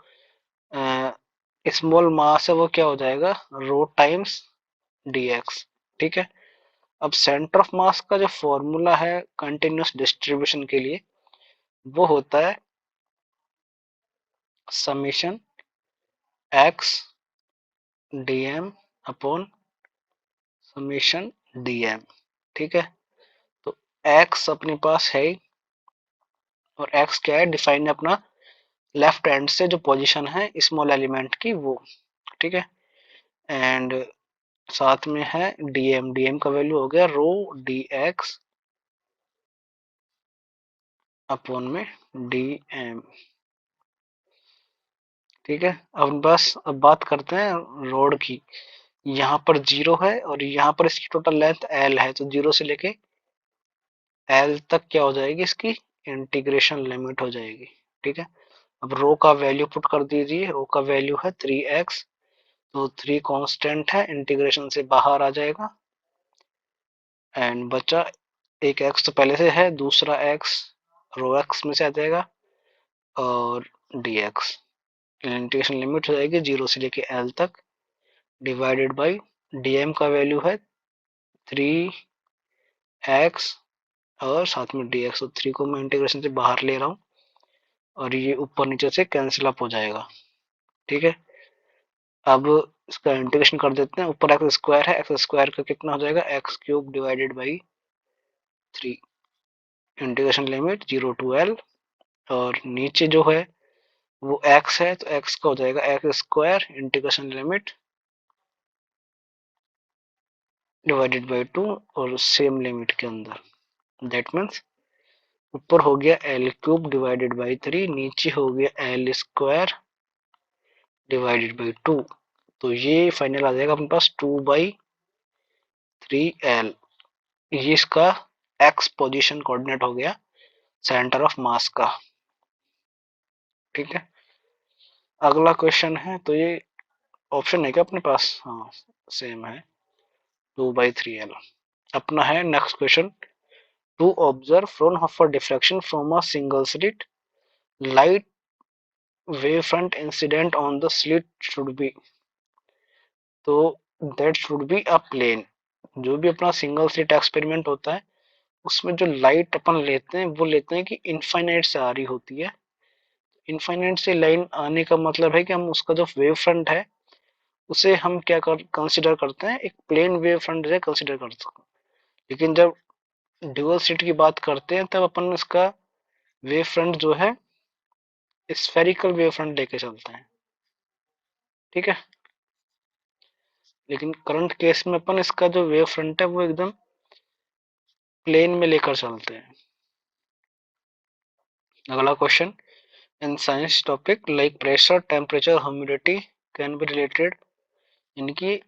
स्मॉल मास है वो क्या हो जाएगा, रो टाइम्स डी एक्स। ठीक है, अब सेंटर ऑफ मास का जो फॉर्मूला है कंटिन्यूस डिस्ट्रीब्यूशन के लिए वो होता है summation x DM upon summation DM. ठीक है, तो एक्स अपने पास है और एक्स क्या है, डिफाइन है अपना लेफ्ट हैंड से जो पोजीशन है स्मॉल एलिमेंट की वो। ठीक है, एंड साथ में है डीएम, डीएम का वैल्यू हो गया रो डी एक्स अपॉन में डीएम। ठीक है, अब बात करते हैं रोड की। यहाँ पर जीरो है और यहाँ पर इसकी टोटल लेंथ एल है, तो जीरो से लेके एल तक क्या हो जाएगी, इसकी इंटीग्रेशन लिमिट हो जाएगी। ठीक है, अब रो का वैल्यू पुट कर दीजिए, रो का वैल्यू है 3x, तो 3 कांस्टेंट है, इंटीग्रेशन से बाहर आ जाएगा एंड बचा एक x तो पहले से है, दूसरा x रो x में से आ जाएगा और dx। इंटीग्रेशन लिमिट हो जाएगी 0 से लेके l तक डिवाइडेड बाई dm का वैल्यू है 3x और साथ में dx, तो 3 को मैं इंटीग्रेशन से बाहर ले रहा हूँ और ये ऊपर नीचे से कैंसिल अप हो जाएगा। ठीक है, अब इसका इंटीग्रेशन कर देते हैं। ऊपर एक्स स्क्वायर है, एक्स स्क्वायर का कितना हो जाएगा, x cube divided by 3, integration limit 0 to l, और नीचे जो है वो x है तो x का हो जाएगा x square integration limit divided by 2 और सेम लिमिट के अंदर। दैट मीन्स ऊपर हो गया एल क्यूब डिवाइडेड बाई 3, नीचे हो गया एल स्क्वायर डिवाइडेड बाई 2, तो ये फाइनल आ जाएगा अपने पास 2/3l। ये इसका एक्स पोजीशन कोऑर्डिनेट हो गया सेंटर ऑफ मास का। ठीक है, अगला क्वेश्चन है, तो ये ऑप्शन है क्या अपने पास, हाँ सेम है 2/3l। अपना है next question, to observe Fraunhofer diffraction from a single slit, light wave front incident on the slit should be, तो that should be a plane. जो भी अपना सिंगल स्लिट एक्सपेरिमेंट होता है उसमें जो लाइट अपन लेते हैं वो लेते हैं कि इनफाइनाइट से आ रही होती है। इनफाइनाइट से लाइन आने का मतलब है कि हम उसका जो वेव फ्रंट है उसे हम क्या कंसिडर करते हैं, एक प्लेन वेव फ्रंट से कंसिडर करते हैं। लेकिन जब ड्यूअल स्लिट की बात करते हैं तब अपन इसका वेव फ्रंट जो है स्फेरिकल वेव फ्रंट लेके चलते हैं। ठीक है, लेकिन करंट केस में अपन इसका जो वेव फ्रंट है वो एकदम प्लेन में लेकर चलते हैं। अगला question, in science topic like pressure temperature humidity can be related, इनकी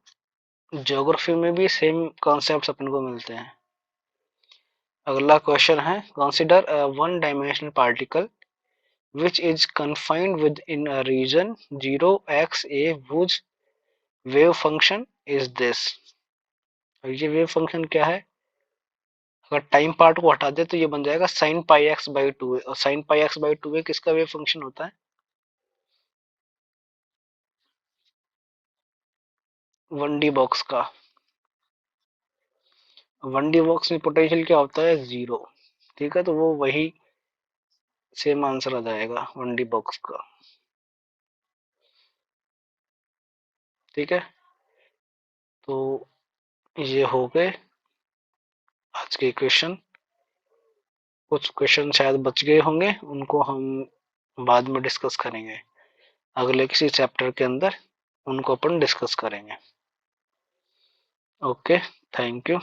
ज्योग्राफी में भी सेम कॉन्सेप्ट्स अपन को मिलते हैं। अगला क्वेश्चन है, consider one dimensional particle which is confined within a region 0 x a whose wave function is this। और ये वेव फंक्शन क्या है? अगर टाइम पार्ट को हटा दे तो ये बन जाएगा sin pi x by two, और sin pi x by two किसका वेव फंक्शन होता है? 1D बॉक्स का। 1D बॉक्स में पोटेंशियल क्या होता है? 0। ठीक है, तो वो वही सेम आंसर आ जाएगा 1D बॉक्स का। ठीक है, तो ये हो गए आज के क्वेश्चन। कुछ क्वेश्चन शायद बच गए होंगे, उनको हम बाद में डिस्कस करेंगे, अगले किसी चैप्टर के अंदर उनको अपन डिस्कस करेंगे। Okay, thank you.